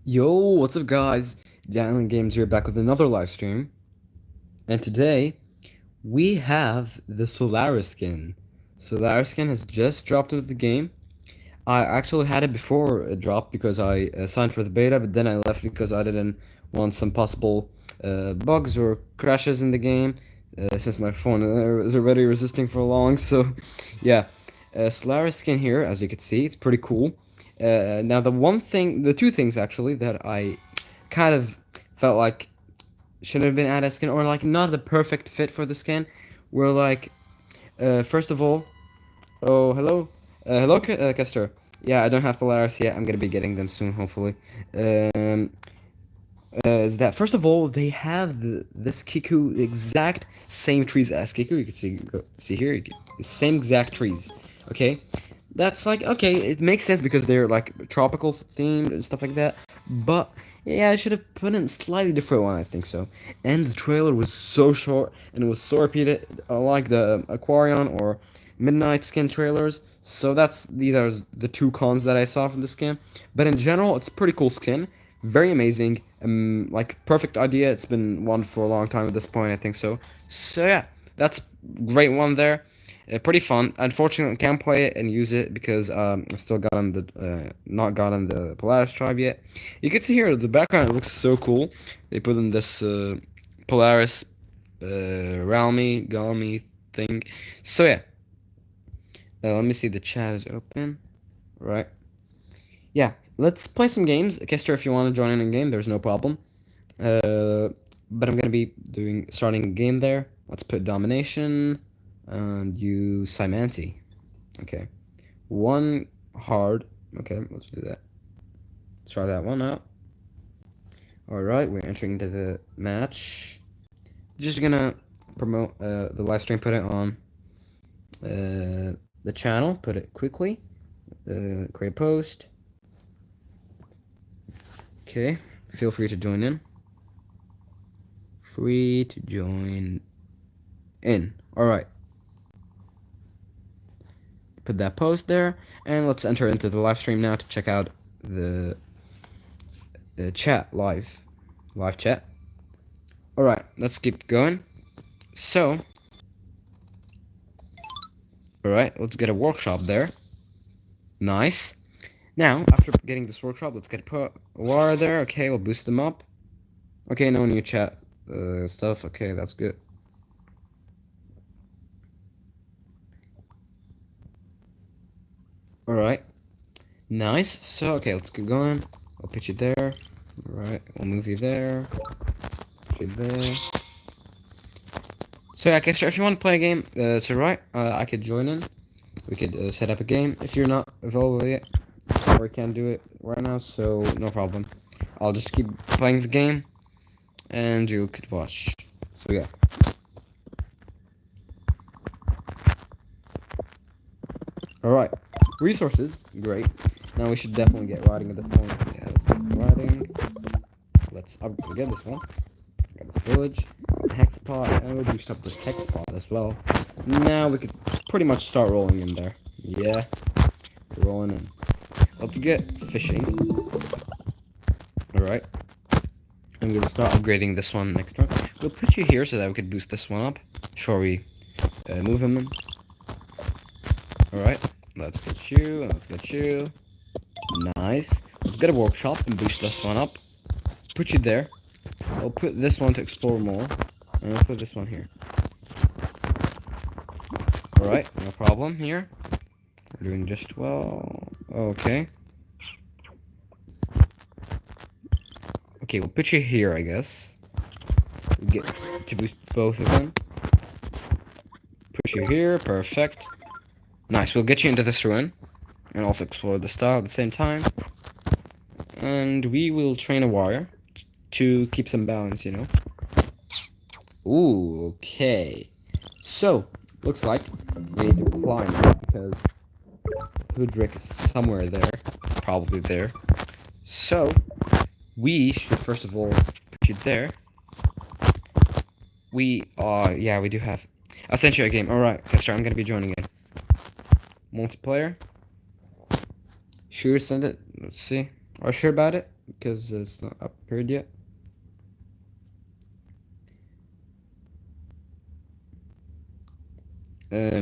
Yo, what's up guys? Daniel Games here back with another live stream. And today we have the Solaris skin. Solaris skin has just dropped into the game. I actually had it before it dropped because I signed for the beta, but then I left because I didn't want some possible bugs or crashes in the game since my phone is already resisting for long. So yeah, Solaris skin here, as you can see, it's pretty cool. Now the two things actually that I kind of felt like should have been added skin or like not the perfect fit for the skin were like first of all, oh hello, Kester. Yeah, I don't have Polaris yet. I'm gonna be getting them soon, hopefully. Um, is that first of all they have this Kiku the exact same trees as Kiku. You can see here, same exact trees. Okay, that's like okay, it makes sense because they're like tropical themed and stuff like that. But yeah, I should have put in a slightly different one. I think so. And the trailer was so short and it was so repeated, unlike the Aquarion or Midnight skin trailers. So these are the two cons that I saw from the skin. But in general, it's a pretty cool skin, very amazing. Like perfect idea. It's been one for a long time at this point. I think so. So yeah, that's great one there. Pretty fun. Unfortunately, I can't play it and use it because I've still gotten the not gotten the Polaris tribe yet. You can see here the background looks so cool. They put in this Polaris Galmi thing. So yeah, let me see. The chat is open, right? Yeah, let's play some games. Kester, if you want to join in a game, there's no problem. But I'm gonna be starting a game there. Let's put domination and use Simanti. Okay, one hard. Okay, let's do that. Let's try that one out. All right, we're entering into the match. Just gonna promote the live stream. Put it on the channel. Put it quickly. Create post. Okay, feel free to join in. Free to join in. All right. Put that post there, and let's enter into the live stream now to check out the chat live chat. All right, let's keep going. So, all right, let's get a workshop there. Nice. Now, after getting this workshop, let's get a war there. Okay, we'll boost them up. Okay, no new chat stuff. Okay, that's good. All right, nice. So, okay, let's keep going. I'll pitch you there. All right, we'll move you there. Put you there. So, yeah, Kester, if you want to play a game, it's alright. I could join in. We could set up a game if you're not available yet, or can't do it right now. So, no problem. I'll just keep playing the game, and you could watch. So, yeah. Alright. Resources, great. Now we should definitely get riding at this point. Yeah, let's get riding. Let's get this one. Get this village. Hexapod, and we'll boost up this hexapod as well. Now we could pretty much start rolling in there. Yeah. Rolling in. Let's get fishing. Alright. I'm gonna start upgrading this one next turn. We'll put you here so that we could boost this one up before we move him in. Alright, let's get you, and let's get you. Nice. Let's get a workshop and boost this one up. Put you there. I'll put this one to explore more, and I'll put this one here. Alright, no problem here. We're doing just well. Okay. Okay, we'll put you here, I guess. We'll get to boost both of them. Put you here, perfect. Nice, we'll get you into this ruin, and also explore the star at the same time. And we will train a warrior to keep some balance, you know. Ooh, okay. So, looks like we need to climb because Hoodrick is somewhere there, probably there. So, we should first of all put you there. Yeah, we do have. I'll send you a game. Alright, Kester, I'm gonna be joining in. Multiplayer. Sure, send it. Let's see. Are you sure about it? because it's not upgraded yet.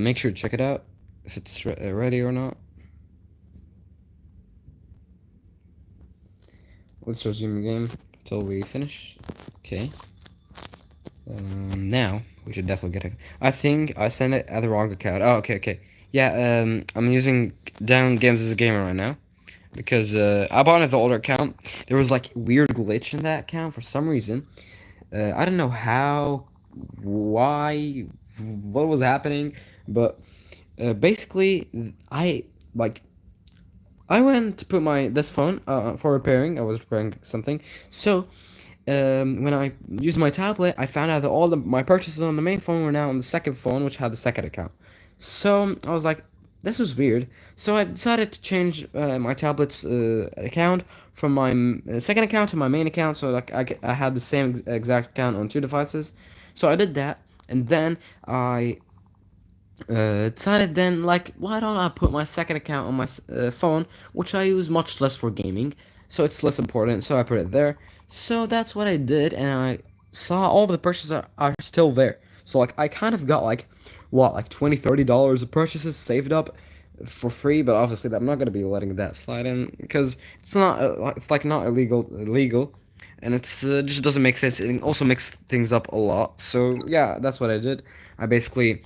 Make sure to check it out if it's ready or not. Let's resume the game until we finish. Okay. Now we should definitely get it. I think I sent it at the wrong account. Oh, okay. Yeah, I'm using Down Games as a Gamer right now because I bought it the older account. There was like weird glitch in that account for some reason. I don't know how, why, what was happening, but basically like I went to put this phone for repairing. I was repairing something, so when I used my tablet, I found out that all my purchases on the main phone were now on the second phone, which had the second account. So I was like, this was weird. So I decided to change my tablet's account from my second account to my main account, so like I had the same exact account on two devices. So I did that, and then I decided then, like, why don't I put my second account on my phone, which I use much less for gaming, so it's less important, so I put it there. So that's what I did, and I saw all of the purchases are still there. So, like, I kind of got, like, what, like $20-30 of purchases saved up for free, but obviously I'm not going to be letting that slide in, because it's not, it's, like, not illegal, and it's just doesn't make sense. It also makes things up a lot. So yeah, that's what I did. I basically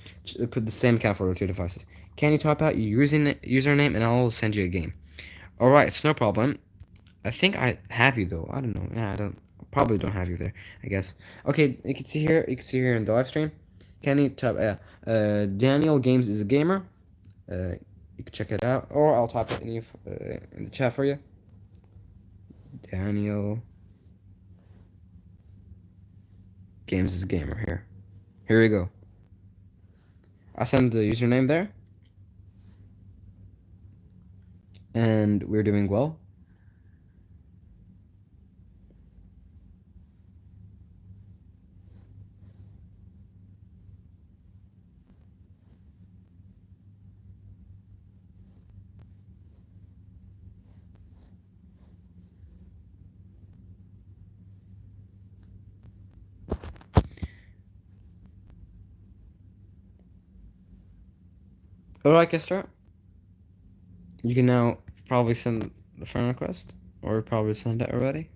put the same account for two devices. Can you type out your username and I'll send you a game? All right, it's no problem. I think I have you though. I don't know. Yeah, I don't. Probably don't have you there. I guess. Okay, you can see here. You can see here in the live stream. Can you type? Daniel Games is a gamer. You can check it out, or I'll type it in the chat for you. Daniel Games is a gamer here. Here we go. I send the username there, and we're doing well. Alright, Kester. You can now probably send the friend request, or probably send it already.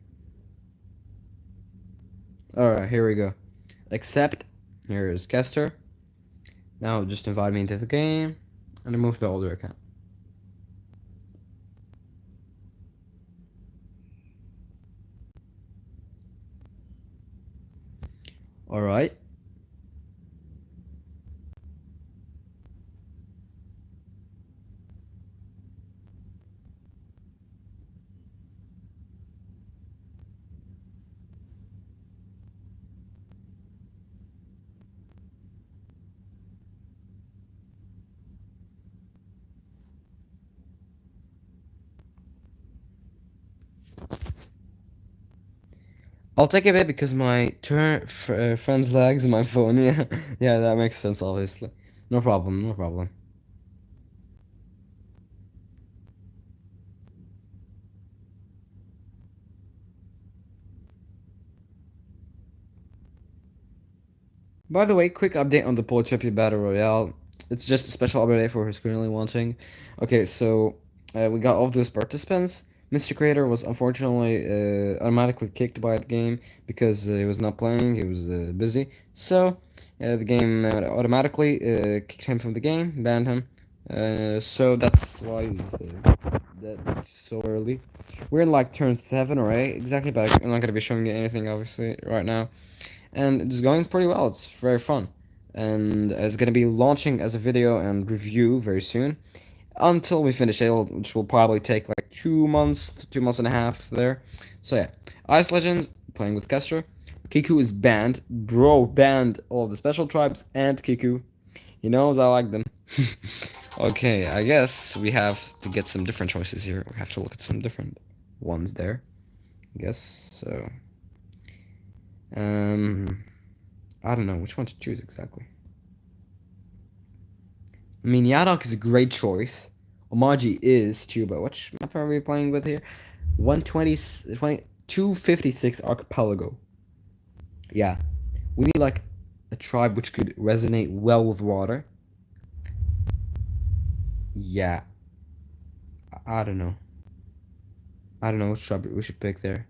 Alright, here we go. Accept. Here is Kester. Now just invite me into the game, and remove the older account. Alright. I'll take a bit because my friend's lags in my phone. Yeah, yeah, that makes sense. Obviously, no problem, no problem. By the way, quick update on the Polytopia Battle Royale. It's just a special update for who's currently watching. Okay, so we got all of those participants. Mr. Creator was unfortunately automatically kicked by the game because he was not playing, he was busy. So the game automatically kicked him from the game, banned him. So that's why he's dead so early. We're in like turn 7 or 8 exactly, but I'm not going to be showing you anything obviously right now. And it's going pretty well. It's very fun, and it's going to be launching as a video and review very soon until we finish it, which will probably take like 2 months, 2 months and a half there. So yeah, Ice Legends playing with Kester. Kiku is banned. Bro banned all the special tribes and Kiku. He knows I like them. Okay, I guess we have to get some different choices here. We have to look at some different ones there, I guess. So I don't know which one to choose exactly. I mean, Yadok is a great choice. Omaji is too, but which map are we playing with here? 256 archipelago. Yeah, we need like a tribe which could resonate well with water. Yeah, I don't know. I don't know which tribe we should pick there.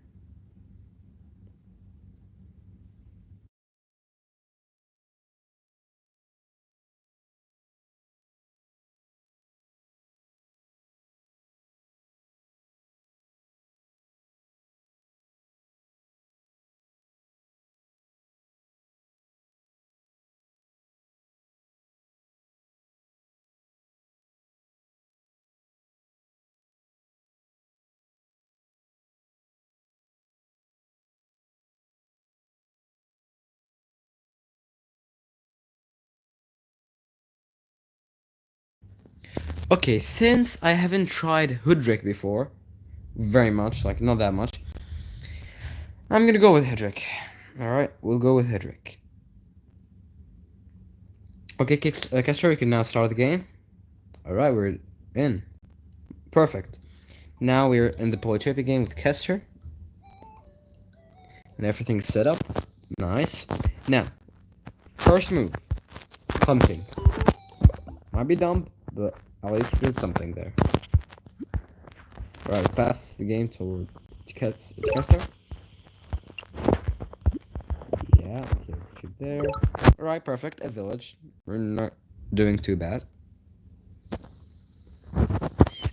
Okay, since I haven't tried Hoodrick before, very much, like not that much, I'm gonna go with Hoodrick. Alright, we'll go with Hoodrick. Okay, Kester, we can now start the game. Alright, we're in. Perfect. Now we're in the Polytopia game with Kester. And everything's set up. Nice. Now, first move. Pumping. Might be dumb, but at least we did something there. Alright, pass the game to Kester. Yeah, okay, shoot there. Alright, perfect. A village. We're not doing too bad.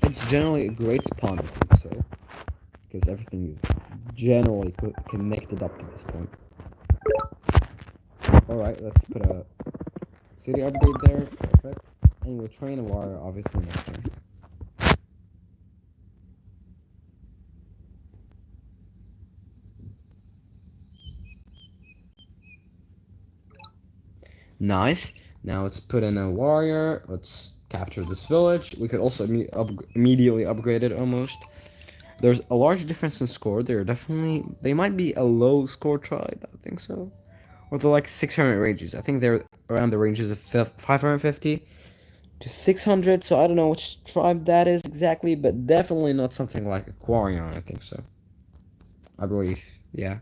It's generally a great spawn, I think so. Because everything is generally connected up to this point. Alright, let's put a city upgrade there. Perfect. And we'll train a warrior, obviously, next turn. Nice. Now let's put in a warrior. Let's capture this village. We could also immediately upgrade it almost. There's a large difference in score. They might be a low score tribe, I think so. Or they're like 600 ranges. I think they're around the ranges of 550 to 600. So I don't know which tribe that is exactly, but definitely not something like Aquarion, I think so. I believe, yeah.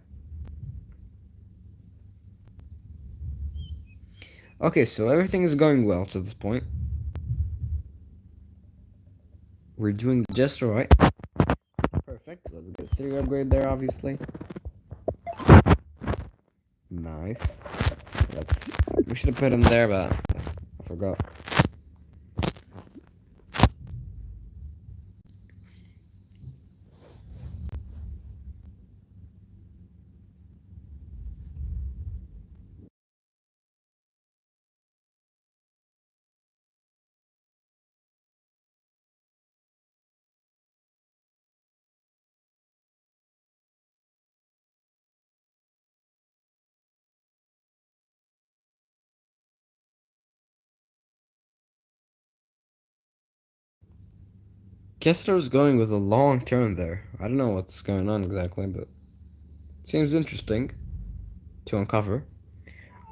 Okay, so everything is going well to this point. We're doing just alright. Perfect. Let's get a city upgrade there, obviously. Nice. We should have put him there, but I forgot. Kessler's going with a long turn there. I don't know what's going on exactly, but it seems interesting to uncover.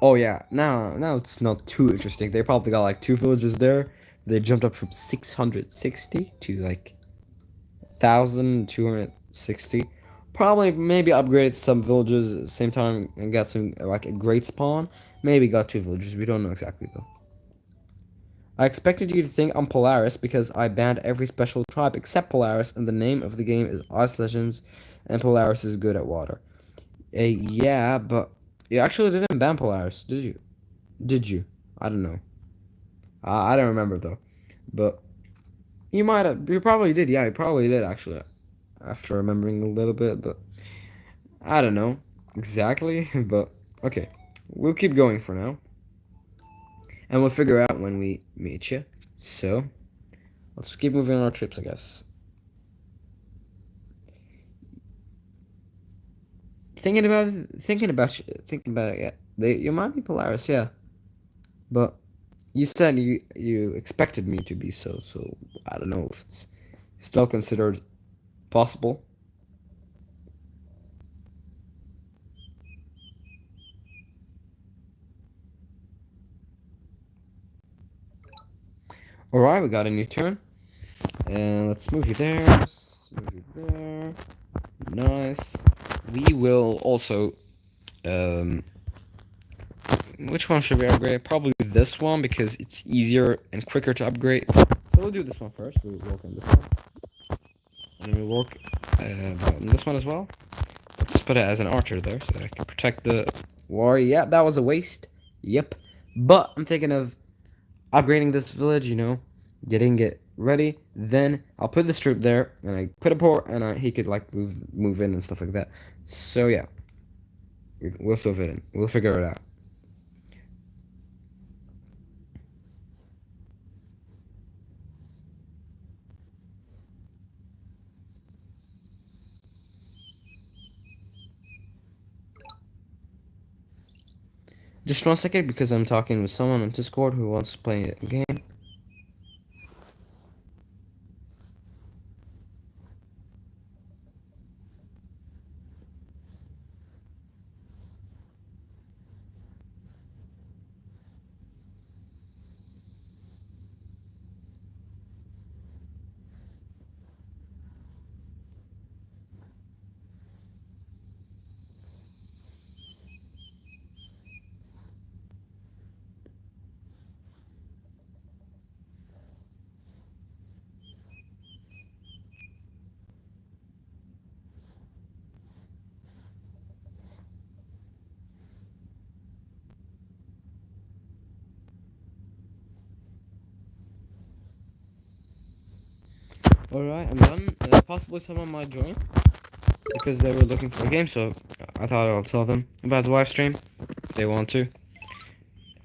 Oh yeah, now it's not too interesting. They probably got like 2 villages there. They jumped up from 660 to like 1,260. Probably maybe upgraded some villages at the same time and got some like a great spawn. Maybe got 2 villages. We don't know exactly though. I expected you to think I'm Polaris because I banned every special tribe except Polaris, and the name of the game is Ice Legends, and Polaris is good at water. Yeah, but you actually didn't ban Polaris, did you? Did you? I don't know. I don't remember though. But you might have. You probably did. Yeah, you probably did actually. After remembering a little bit, but I don't know exactly. But okay, we'll keep going for now, and we'll figure out when we meet you. So let's keep moving on our trips, I guess. Thinking about it. Yeah, you might be Polaris, yeah, but you said you expected me to be so I don't know if it's still considered possible. All right, we got a new turn, and let's move you there. Move you there. Nice. We will also, which one should we upgrade? Probably this one because it's easier and quicker to upgrade. So we'll do this one first. We'll work on this one. And then we'll work on this one as well. Let's just put it as an archer there so that I can protect the warrior. Yeah, that was a waste. Yep. But I'm thinking of upgrading this village, you know, getting it ready. Then I'll put this troop there, and I put a port, and he could like move in and stuff like that. So yeah, we'll still fit in. We'll figure it out. Just 1 second, because I'm talking with someone on Discord who wants to play a game. Alright, I'm done. Possibly someone might join because they were looking for a game, so I thought I'll tell them about the live stream if they want to.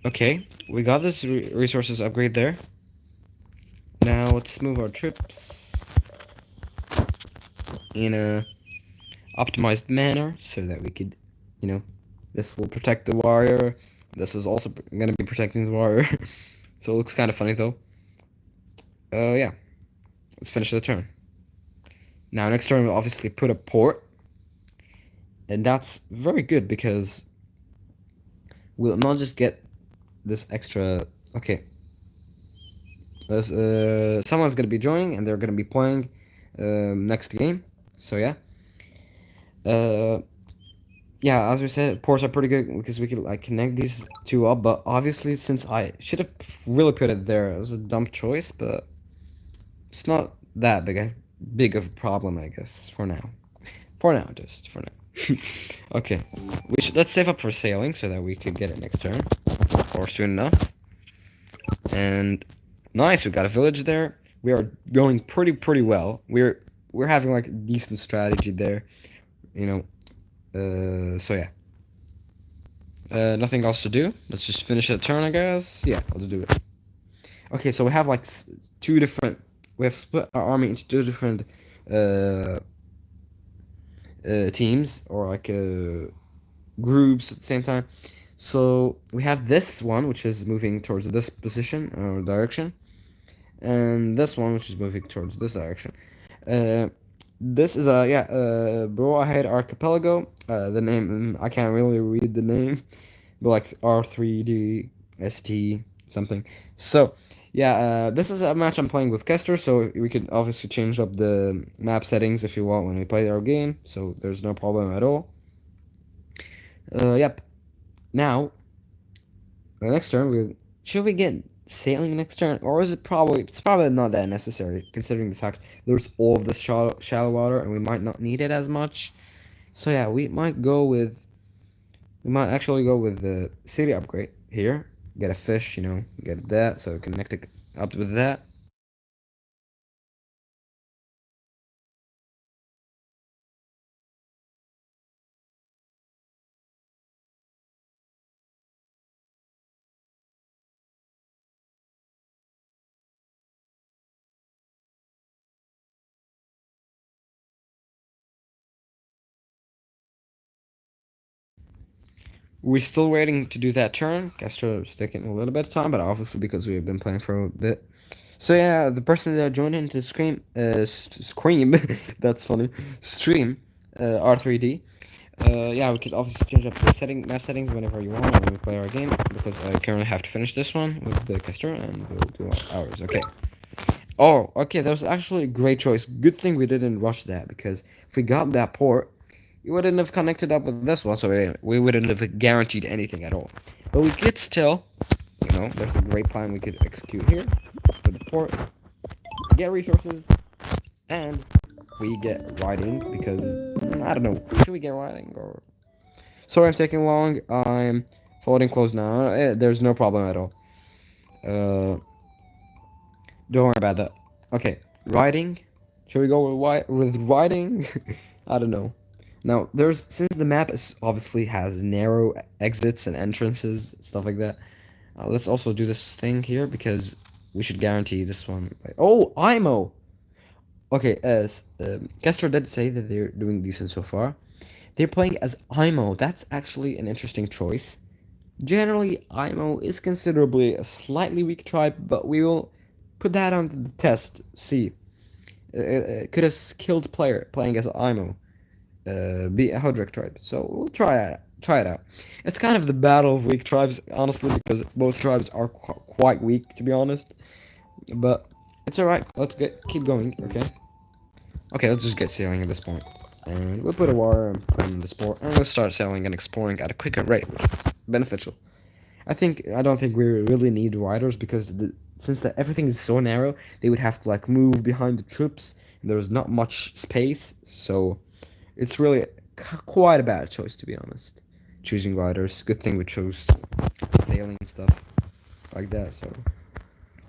Okay, we got this resources upgrade there. Now let's move our trips in a optimized manner so that we could, you know, this will protect the warrior. This is also going to be protecting the warrior. So it looks kind of funny though. Yeah. Let's finish the turn. Now next turn we'll obviously put a port. And that's very good because we'll not just get this extra... Okay. Someone's going to be joining and they're going to be playing next game. So yeah. Yeah, as we said, ports are pretty good because we could like connect these two up. But obviously, since I should have really put it there, it was a dumb choice. But it's not that big of a problem, I guess, for now. Just for now. Okay, let's save up for sailing so that we could get it next turn or soon enough. And nice, we got a village there. We are going pretty well. We're having like a decent strategy there, you know. So yeah. Nothing else to do. Let's just finish the turn, I guess. Yeah, let's do it. Okay, so we have like two different... We have split our army into two different teams, or like groups at the same time. So we have this one, which is moving towards this position or direction. And this one, which is moving towards this direction. This is Broahead Archipelago. The name, I can't really read the name, but like R3D ST something. So yeah, this is a match I'm playing with Kester, so we could obviously change up the map settings if you want when we play our game. So there's no problem at all. Yep. Now, the next turn, should we get sailing next turn, or is it's probably not that necessary considering the fact there's all of this shallow water and we might not need it as much. So yeah, we might actually go with the city upgrade here, get a fish, you know, get that, so connect it up with that. We're still waiting to do that turn. Castro's taking a little bit of time, but obviously because we've been playing for a bit. So yeah, the person that joined into the scream, that's funny, stream, R3D. Yeah, we could obviously change up the map settings whenever you want when we play our game, because I currently have to finish this one with the Castor, and we'll do ours. Okay. Oh, okay, that was actually a great choice. Good thing we didn't rush that, because if we got that port, we wouldn't have connected up with this one, so we wouldn't have guaranteed anything at all. But we could still, there's a great plan we could execute here with the port, get resources, and we get riding, because, I don't know, should we get riding, or... Sorry I'm taking long, I'm folding clothes now, there's no problem at all. Uh, don't worry about that. Okay, riding. Should we go with riding? I don't know. Now, since the map obviously has narrow exits and entrances, stuff like that. Let's also do this thing here, because we should guarantee this one. Oh, IMO. Okay, as Kester did say that they're doing decent so far. They're playing as IMO. That's actually an interesting choice. Generally, IMO is considerably a slightly weak tribe, but we will put that on the test. See, could a skilled player playing as IMO be a Hodrick tribe? So we'll try it out. It's kind of the battle of weak tribes, honestly, because both tribes are quite weak, to be honest. But it's alright. Let's keep going. Okay, let's just get sailing at this point. And we'll put a war in the sport, and let's start sailing and exploring at a quicker rate. Beneficial. I don't think we really need riders, because since everything is so narrow, they would have to like move behind the troops, and there's not much space, so it's really quite a bad choice, to be honest. Choosing riders. Good thing we chose sailing stuff like that. So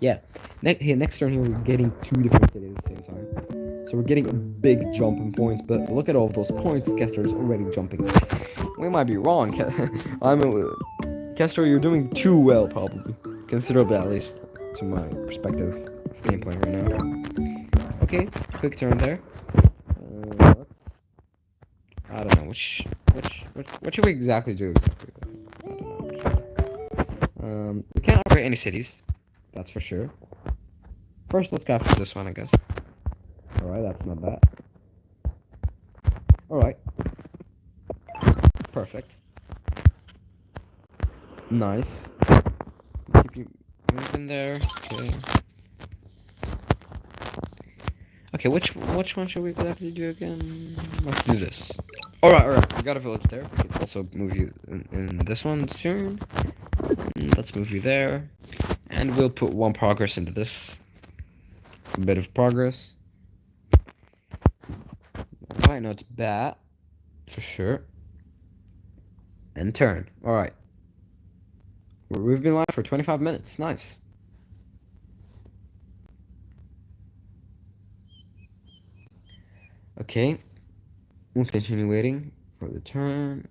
yeah, next turn here we're getting two different cities at the same time. So we're getting a big jump in points, but look at all those points. Kester is already jumping. We might be wrong. Kester, you're doing too well, probably. Considerably, at least, to my perspective of gameplay right now. Okay, quick turn there. Let's... I don't know, what should we exactly do? I don't know. We can't operate any cities. That's for sure. First, let's capture this one, I guess. Alright, that's not bad. Alright. Perfect. Nice. Keep you moving there. Okay. Okay, which one should we exactly do again? Let's do this. Alright. We got a village there. We can also move you in this one soon. Let's move you there. And we'll put one progress into this. A bit of progress. Alright, not bad. For sure. And turn. Alright. We've been live for 25 minutes. Nice. Okay. We'll continue waiting for the turn.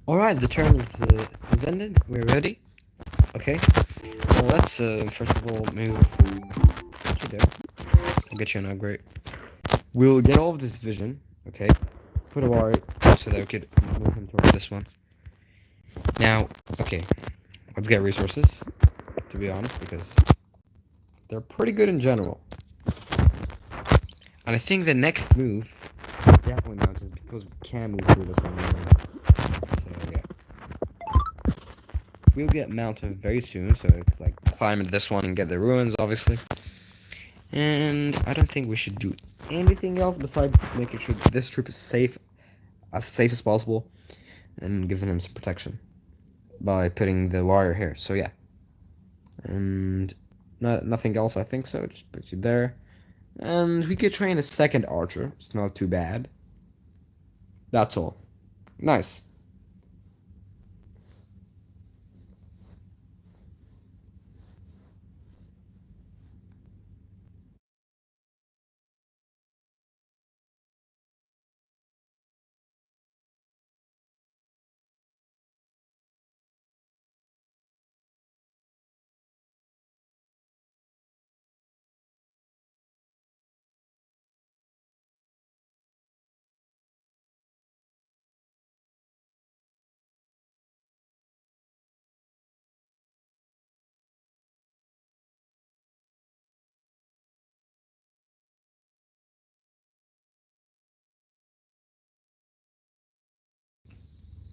Alright, the turn is ended. We're ready. Okay. Well, let's first of all move. What you there? I'll get you an upgrade. We'll get all of this vision. Okay. Put a wire so that we could move him towards this one. Now, okay. Let's get resources. To be honest, because they're pretty good in general. And I think the next move definitely mountains, because we can move through this one. So yeah. We'll get mountain very soon, so I could like climb into this one and get the ruins, obviously. And I don't think we should do anything else besides making sure this troop is safe as possible, and giving him some protection by putting the warrior here. So yeah. And nothing else, I think so. Just put you there. And we could train a second archer. It's not too bad. That's all. Nice.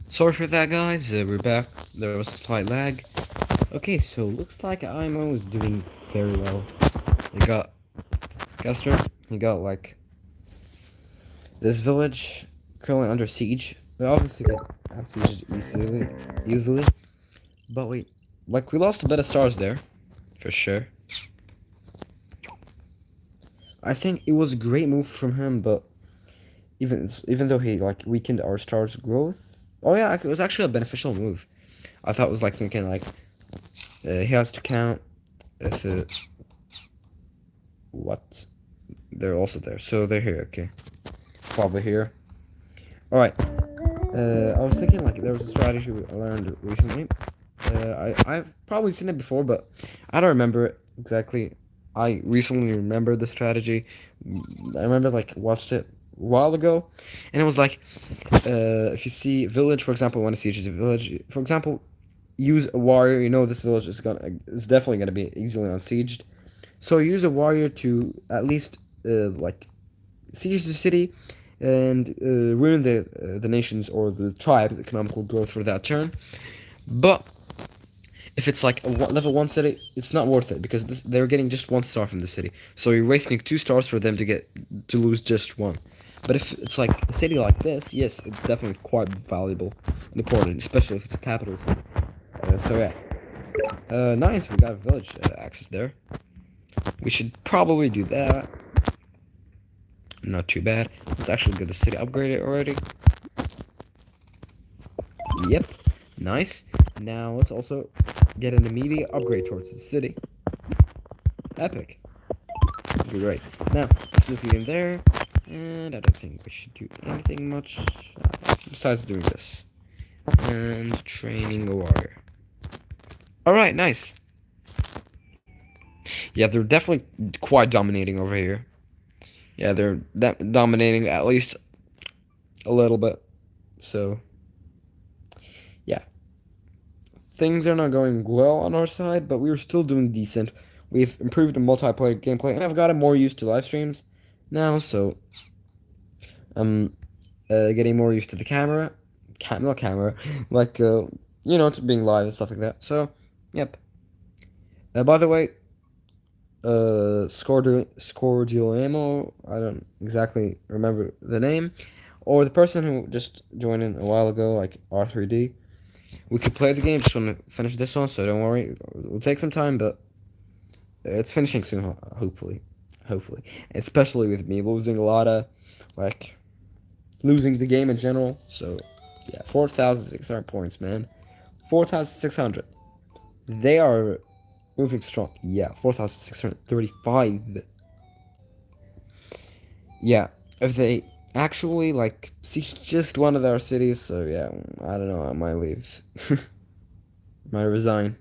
Sorry for that, guys. We're back. There was a slight lag. Okay, so looks like IMO is doing very well. He got Guster. He got like this village currently under siege. They obviously get out sieged easily. But we lost a bit of stars there, for sure. I think it was a great move from him, but even though he like weakened our stars growth, oh yeah, it was actually a beneficial move. I thought it was like thinking like he has to count if it what they're also there, so they're here. Okay, probably here. All right. I was thinking like there was a strategy I learned recently. I've probably seen it before, but I don't remember it exactly. I recently remembered the strategy. I remember like watched it a while ago, and it was like if you see village, for example, want to siege a village, for example, use a warrior. You know this village is definitely gonna be easily unsieged. So use a warrior to at least like siege the city and ruin the nation's or the tribe's economical growth for that turn. But if it's like a level 1 city, it's not worth it because they're getting just 1 star from the city. So you're wasting 2 stars for them to lose just 1. But if it's like a city like this, yes, it's definitely quite valuable and important, especially if it's a capital city. So yeah. Nice, we got a village access there. We should probably do that. Not too bad. Let's actually get the city upgraded already. Yep. Nice. Now let's also get an immediate upgrade towards the city. Epic. Great. Now, let's move you in there. And I don't think we should do anything much besides doing this. And training a warrior. Alright, nice. Yeah, they're definitely quite dominating over here. Yeah, they're dominating at least a little bit. So, yeah. Things are not going well on our side, but we're still doing decent. We've improved the multiplayer gameplay, and I've gotten more used to live streams now, so I'm getting more used to the not camera, like, to being live and stuff like that. So, yep. By the way, Scordiolamo, I don't exactly remember the name, or the person who just joined in a while ago, like R3D. We could play the game, just want to finish this one, so don't worry. It'll take some time, but it's finishing soon, hopefully. Hopefully. Especially with me losing a lot of, like, losing the game in general. So, yeah, 4,600 points, man. 4,600. They are moving strong. Yeah, 4,635. Yeah, if they actually, like, siege just one of their cities, so yeah, I don't know, I might leave. Might resign.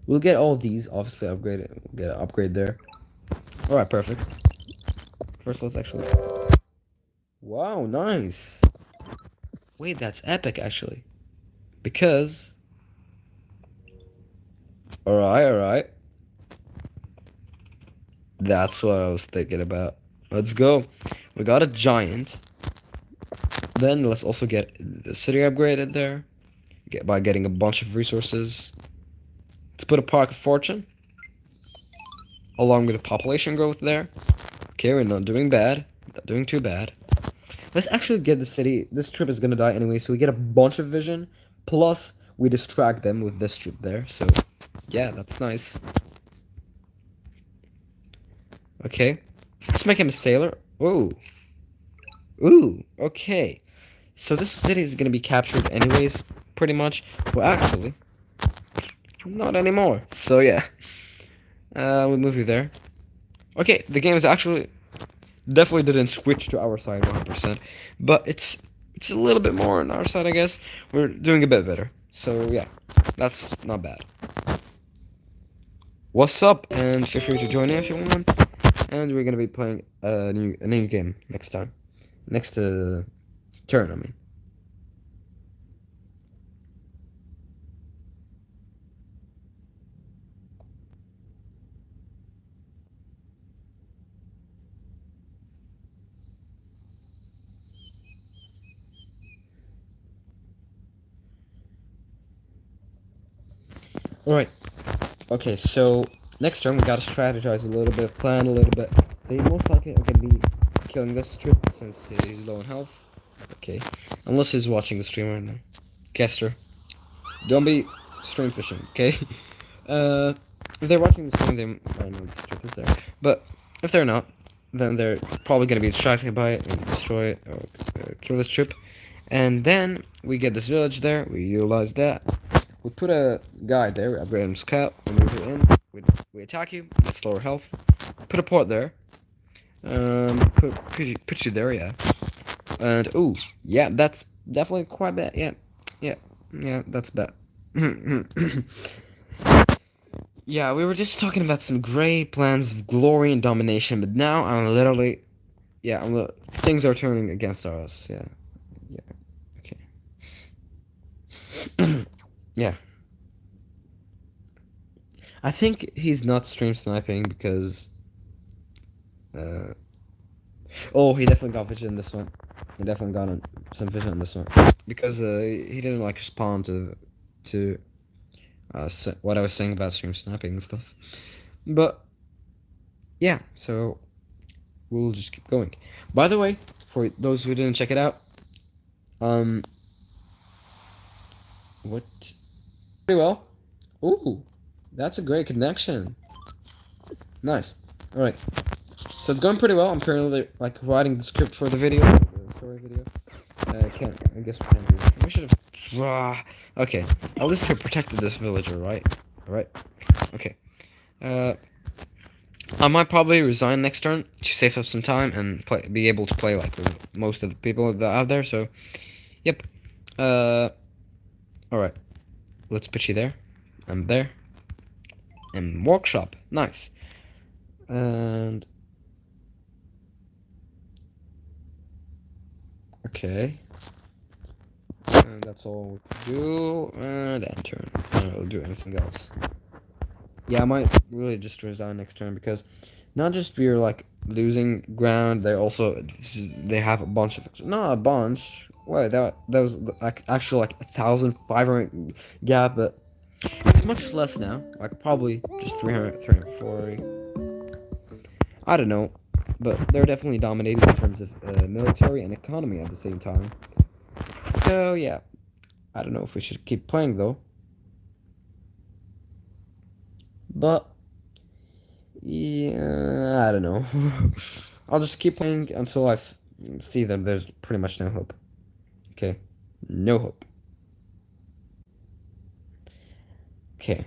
We'll get all these, obviously, upgraded. We'll get an upgrade there. Alright, perfect. First, let's actually... Wow, nice! Wait, that's epic, actually. Because... Alright. That's what I was thinking about. Let's go. We got a giant. Then let's also get the city upgraded there. By getting a bunch of resources. Let's put a park of fortune. Along with the population growth there. Okay, we're not doing bad. Not doing too bad. Let's actually get the city. This trip is gonna die anyway, so we get a bunch of vision. Plus, we distract them with this trip there. So, yeah, that's nice. Okay. Let's make him a sailor. Ooh. Ooh, okay. So this city is gonna be captured anyways, pretty much. Well, actually, not anymore. So, yeah. We'll move you there. Okay, the game is actually definitely didn't switch to our side 100%, but it's a little bit more on our side, I guess. We're doing a bit better. So yeah, that's not bad. What's up? And feel free to join in if you want. And we're gonna be playing a new game next time, next turn. I mean. Alright. Okay, so next turn we gotta strategize a little bit, plan a little bit. They most likely are gonna be killing this trip since he's low in health. Okay. Unless he's watching the stream right now. Kester. Don't be stream fishing, okay? If they're watching the stream, they might know this trip is there. But if they're not, then they're probably gonna be distracted by it and destroy it or kill this trip. And then we get this village there, we utilize that. We put a guy there, we upgrade him scout, we move it in, we attack you, it's lower health. Put a port there. Put you there, yeah. And ooh, yeah, that's definitely quite bad. Yeah, that's bad. Yeah, we were just talking about some great plans of glory and domination, but now I'm literally, things are turning against us. Yeah, okay. Yeah. I think he's not stream sniping because, oh, he definitely got vision in this one. He definitely got some vision in this one because he didn't like respond to what I was saying about stream sniping and stuff. But yeah, so we'll just keep going. By the way, for those who didn't check it out, what? Pretty well. Ooh, that's a great connection. Nice. All right. So it's going pretty well. I'm currently like writing the script for the video, the story video. I guess we can't do this. We should have. Okay. At least we protected this villager, right? All right. Okay. I might probably resign next turn to save up some time and be able to play like with most of the people that are out there. So, yep. All right. Let's put you there. I'm there. And workshop. Nice. And okay. And that's all we can do. And end turn. I don't do anything else. Yeah, I might really just resign next turn because not just we're like losing ground, they have a bunch of not a bunch. Wait, that was like actually like 1,500 gap, but it's much less now. Like probably just 300, 340. I don't know, but they're definitely dominating in terms of military and economy at the same time. So yeah, I don't know if we should keep playing though. But yeah, I don't know. I'll just keep playing until I see that there's pretty much no hope. Okay, no hope. Okay.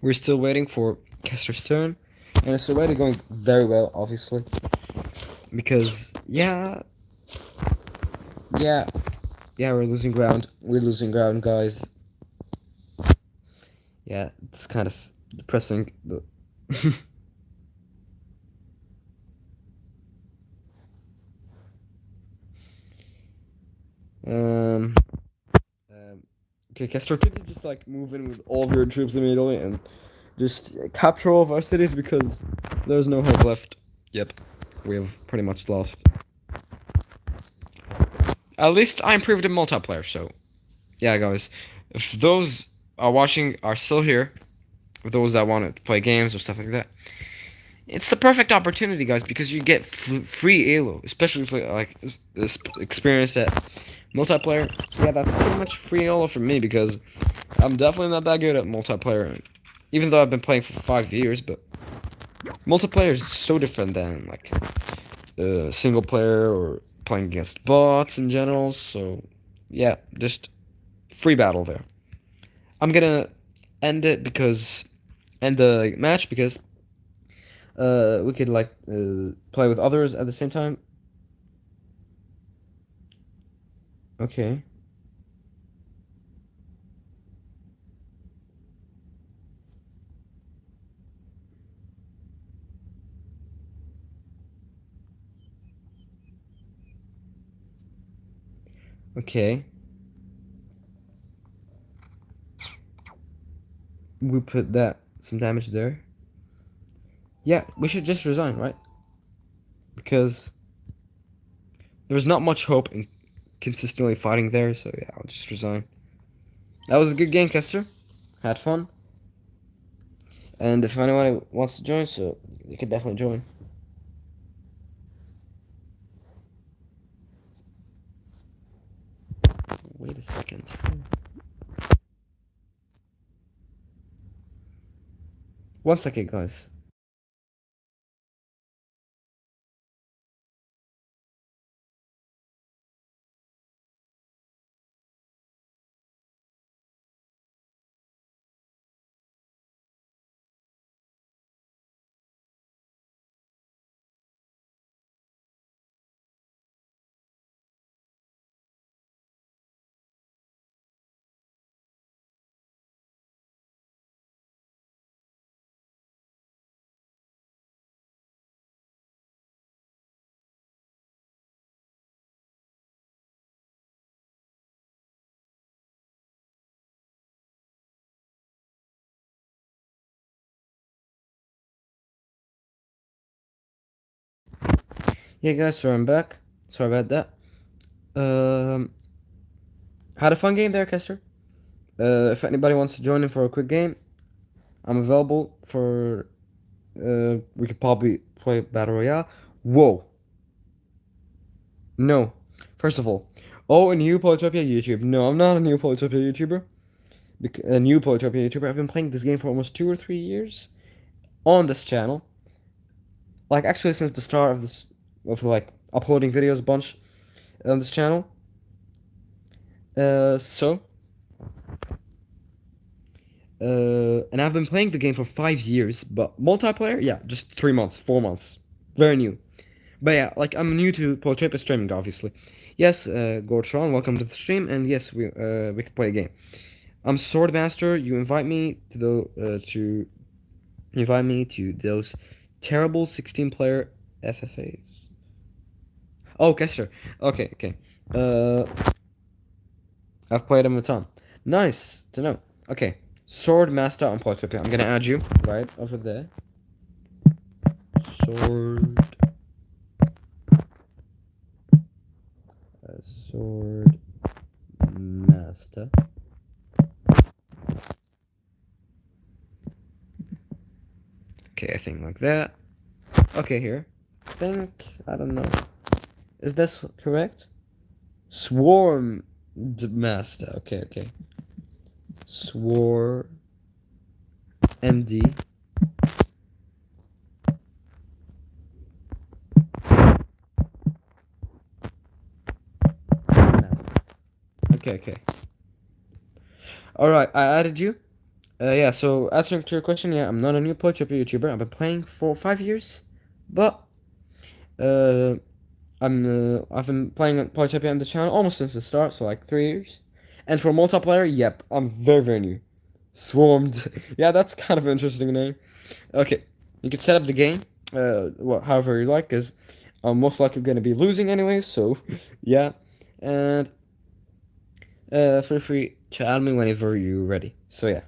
We're still waiting for Kester's turn, and it's already going very well, obviously. Because yeah, we're losing ground. We're losing ground, guys. Yeah, it's kind of depressing, but um, okay, Kester, could you just like move in with all of your troops immediately and just capture all of our cities because there's no hope left. Yep, we have pretty much lost. At least I improved in multiplayer, so yeah, guys. If those are watching are still here, those that want to play games or stuff like that, it's the perfect opportunity, guys, because you get free elo, especially if like this experience at multiplayer. Yeah, that's pretty much free elo for me because I'm definitely not that good at multiplayer, even though I've been playing for 5 years. But multiplayer is so different than like single player or playing against bots in general. So yeah, just free battle there. I'm gonna end it because end the match because we could like play with others at the same time. Okay. Okay. We put that some damage there. Yeah, we should just resign, right? Because there's not much hope in consistently fighting there, so yeah, I'll just resign. That was a good game, Kester. Had fun. And if anyone wants to join, so you can definitely join. Wait a second. One second, guys. Yeah, guys, so I'm back. Sorry about that. Um, had a fun game there, Kester. If anybody wants to join in for a quick game, I'm available for. We could probably play Battle Royale. Whoa. No. First of all, oh, a new Polytopia YouTube. No, I'm not a new Polytopia YouTuber. A new Polytopia YouTuber. I've been playing this game for almost 2 or 3 years on this channel. Like actually since the start of this of like uploading videos a bunch on this channel. So and I've been playing the game for 5 years, but multiplayer, yeah, just 3 months, 4 months, very new. But yeah, like I'm new to Polytopia streaming, obviously. Yes, Gortron, welcome to the stream, and yes, we can play a game. I'm Swordmaster. You invite me to those terrible 16-player FFAs. Oh, Kester. Okay, okay. Uh, I've played them a ton. Nice to know. Okay, Sword Master on Polytopia. I'm gonna add you right over there. Sword, Sword Master. Okay, I think like that. Okay, here. I don't know. Is this correct? Swarm Master. Okay, okay. Swar MD. Okay, okay. All right, I added you. Yeah. So answering to your question, yeah, I'm not a new Polytopia YouTuber. I've been playing for 5 years, but uh, I've been playing Polytopia on the channel almost since the start, so like 3 years. And for multiplayer, yep, I'm very new. Swarmed. Yeah, that's kind of an interesting name. Okay, you can set up the game, however you like, because I'm most likely going to be losing anyways, so yeah. And feel free to add me whenever you're ready. So yeah.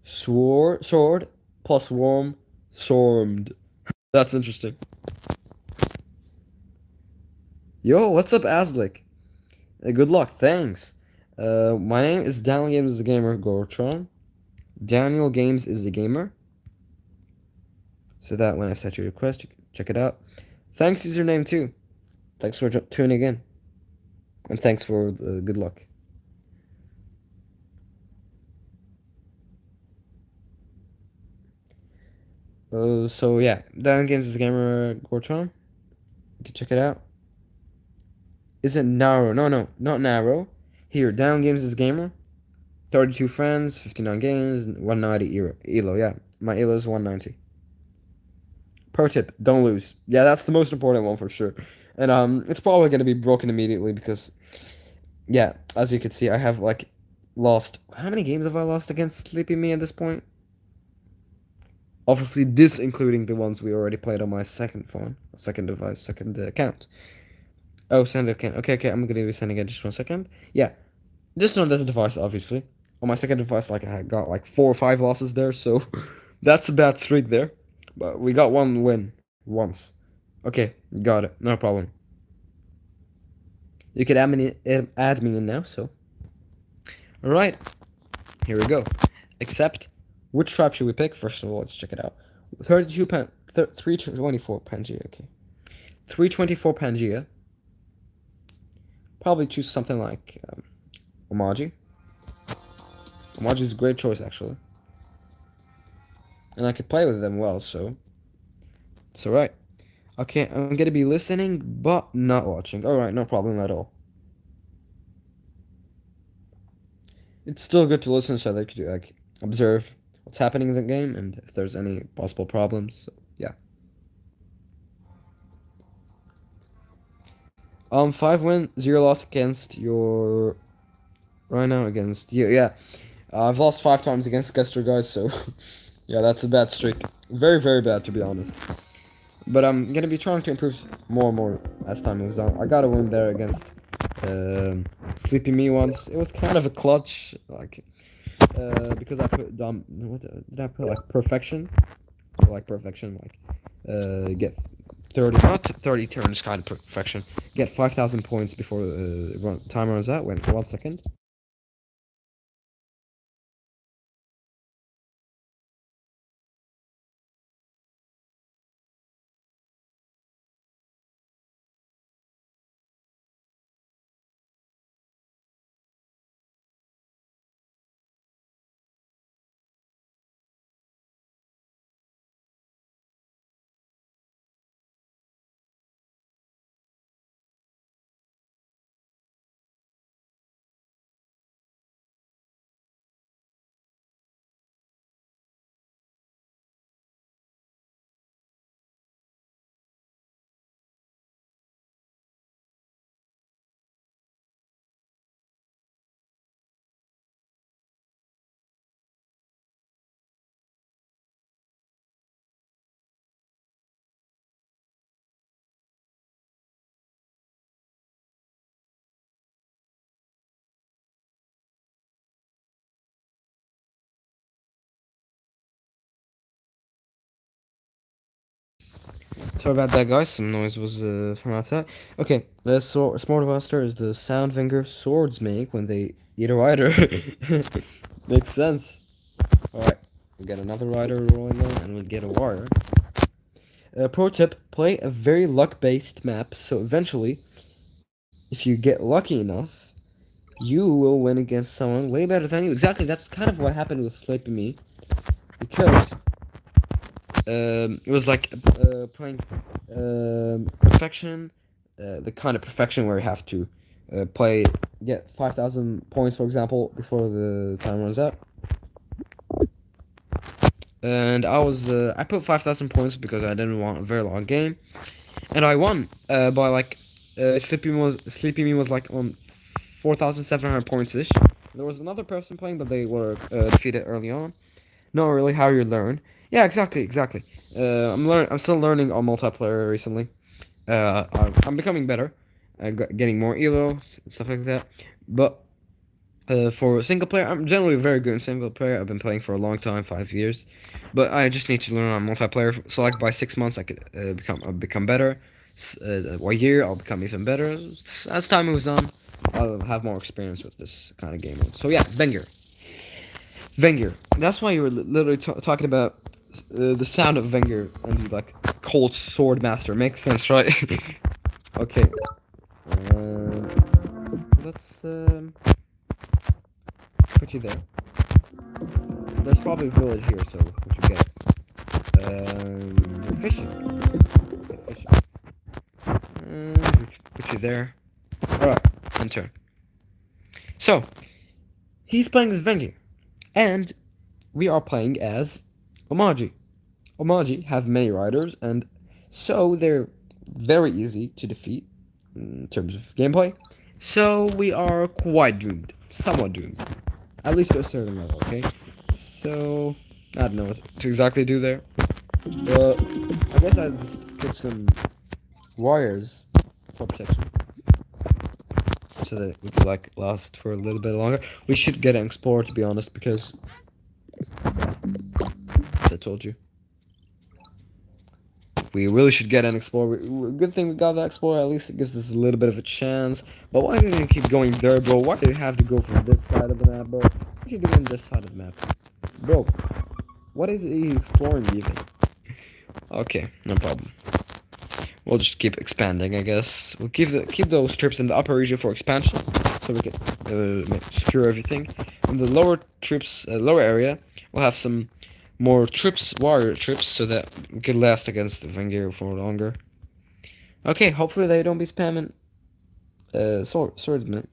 Sword plus worm, swarmed. That's interesting. Yo, what's up, Aslik? Good luck, thanks. My name is Daniel Games is the Gamer Gortron. Daniel Games is the Gamer. So that when I set your request, you can check it out. Thanks, username too. Thanks for tuning in. And thanks for the good luck. So yeah, Down Games is a gamer Gortron. You can check it out. Is it narrow? No, no, not narrow. Here, Down Games is gamer. 32 friends, 59 games, 190 elo. Yeah, my elo is 190. Pro tip: don't lose. Yeah, that's the most important one for sure. And it's probably gonna be broken immediately because yeah, as you can see, I have like lost. How many games have I lost against Sleepy Me at this point? Obviously, this including the ones we already played on my second phone, second device, second account. Oh, send account. Okay, okay, I'm gonna be sending it just 1 second. Yeah, just on this device, obviously. On my second device, like I got like 4 or 5 losses there, so that's a bad streak there. But we got one win once. Okay, got it. No problem. You can add me in now, so. Alright, here we go. Except, which tribe should we pick? First of all, let's check it out. 324 Pangea, okay. 324 Pangea. Probably choose something like Omaji. Omaji is a great choice, actually. And I could play with them well, so it's alright. Okay, I'm gonna be listening, but not watching. Alright, no problem at all. It's still good to listen so that you could like observe what's happening in the game and if there's any possible problems. So, yeah. 5 win, 0 loss against your right now against you. Yeah. I've lost 5 times against Guster guys, so yeah, that's a bad streak. Very, very bad to be honest. But I'm gonna be trying to improve more and more as time moves on. I got a win there against Sleepy Me once. It was kind of a clutch, like because I put what did I put, like perfection, get 30, not 30 turns kind of perfection. Get 5,000 points before the timer runs out. Wait 1 second. Sorry about that, guys. Some noise was from outside. Okay, the Smortbuster is the sound finger swords make when they eat a rider. Makes sense. Alright, we get another rider rolling in, and we get a warrior. Pro tip, play a very luck-based map, so eventually, if you get lucky enough, you will win against someone way better than you. Exactly, that's kind of what happened with Sleepy Me, because it was like playing perfection, the kind of perfection where you have to get 5,000 points, for example, before the time runs out. And I put 5,000 points because I didn't want a very long game, and I won by like Sleepy Me was like on 4,700 points ish. There was another person playing, but they were defeated early on. Not really how you learn. Yeah, exactly. I'm still learning on multiplayer recently. I'm becoming better, getting more elo, stuff like that. But for single player, I'm generally very good in single player. I've been playing for a long time, 5 years. But I just need to learn on multiplayer. So like by 6 months, I could become better. A year, I'll become even better. As time moves on, I'll have more experience with this kind of game mode. So yeah, Wenger. That's why you were literally talking about the sound of Wenger and the like cold sword master. Makes sense, right? Okay. Let's put you there. There's probably a village here, so we should get We're fishing. Okay, fishing. Put you there. Alright, in turn. So, he's playing as Wenger, and we are playing as Omaji. Omaji have many riders, and so they're very easy to defeat in terms of gameplay. So we are quite doomed, somewhat doomed, at least to a certain level. Okay, so I don't know what to exactly do there. I guess I'll just put some wires for protection, so that we could like last for a little bit longer. We should get an explorer, to be honest, because as I told you, we really should get an explorer. Good thing we got that explorer. At least it gives us a little bit of a chance. But why do you keep going there, bro? Why do you have to go from this side of the map, bro? What you doing this side of the map, bro? What is he exploring even? Okay, no problem. We'll just keep expanding, I guess. We'll keep those troops in the upper region for expansion, so we can secure everything. In the lower troops, lower area, we'll have some more troops, warrior troops, so that we can last against the Wenger for longer. Okay, hopefully they don't be spamming swordsmen.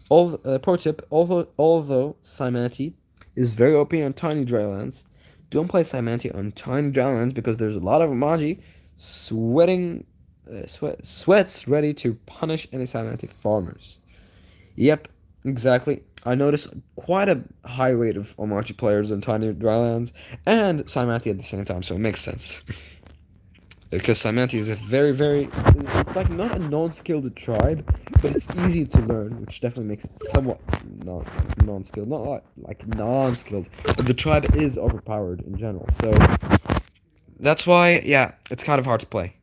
Pro tip: although Cymanti is very OP on tiny drylands, don't play Cymanti on tiny drylands because there's a lot of Omaji sweats ready to punish any Cymanti farmers. Yep, exactly. I noticed quite a high rate of Omachi players on tiny drylands and Cymanti at the same time, so it makes sense. Because Cymanti is a it's like not a non-skilled tribe, but it's easy to learn, which definitely makes it somewhat non-skilled. Not like non-skilled, but the tribe is overpowered in general, so that's why, yeah, it's kind of hard to play.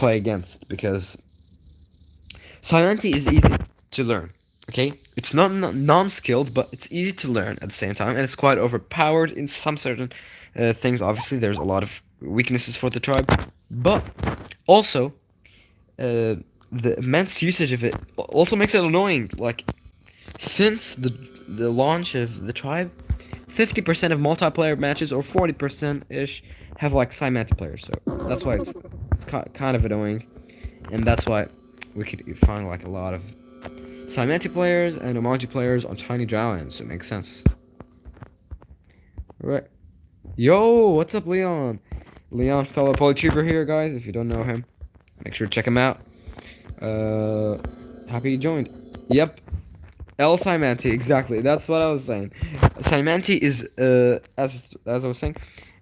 Against, because Cymanti is easy to learn. Okay, it's not non-skilled, but it's easy to learn at the same time, and it's quite overpowered in some certain things. Obviously, there's a lot of weaknesses for the tribe, but also the immense usage of it also makes it annoying. Like, since the launch of the tribe, 50% of multiplayer matches, or 40% ish, have like Cymanti players. So that's why it's kind of annoying, and that's why we could find like a lot of Cymanti players and Omaji players on tiny drylands. So it makes sense. Right. Yo, what's up, Leon? Leon, fellow Polytopia here, guys. If you don't know him, make sure to check him out. Happy you joined. Yep. El Cymanti, exactly. That's what I was saying. Cymanti is, as I was saying,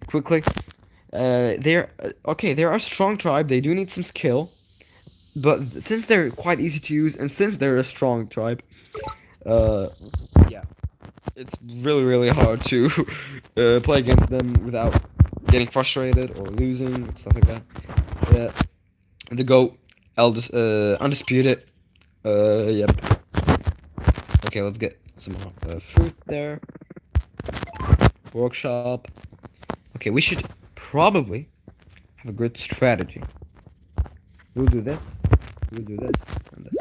quickly, they're okay. They're a strong tribe. They do need some skill, but since they're quite easy to use, and since they're a strong tribe, yeah, it's really hard to play against them without getting frustrated or losing, stuff like that. The GOAT, undisputed. Yep. Okay, let's get some fruit there. Workshop. Okay, we should probably have a good strategy. We'll do this. We'll do this and this.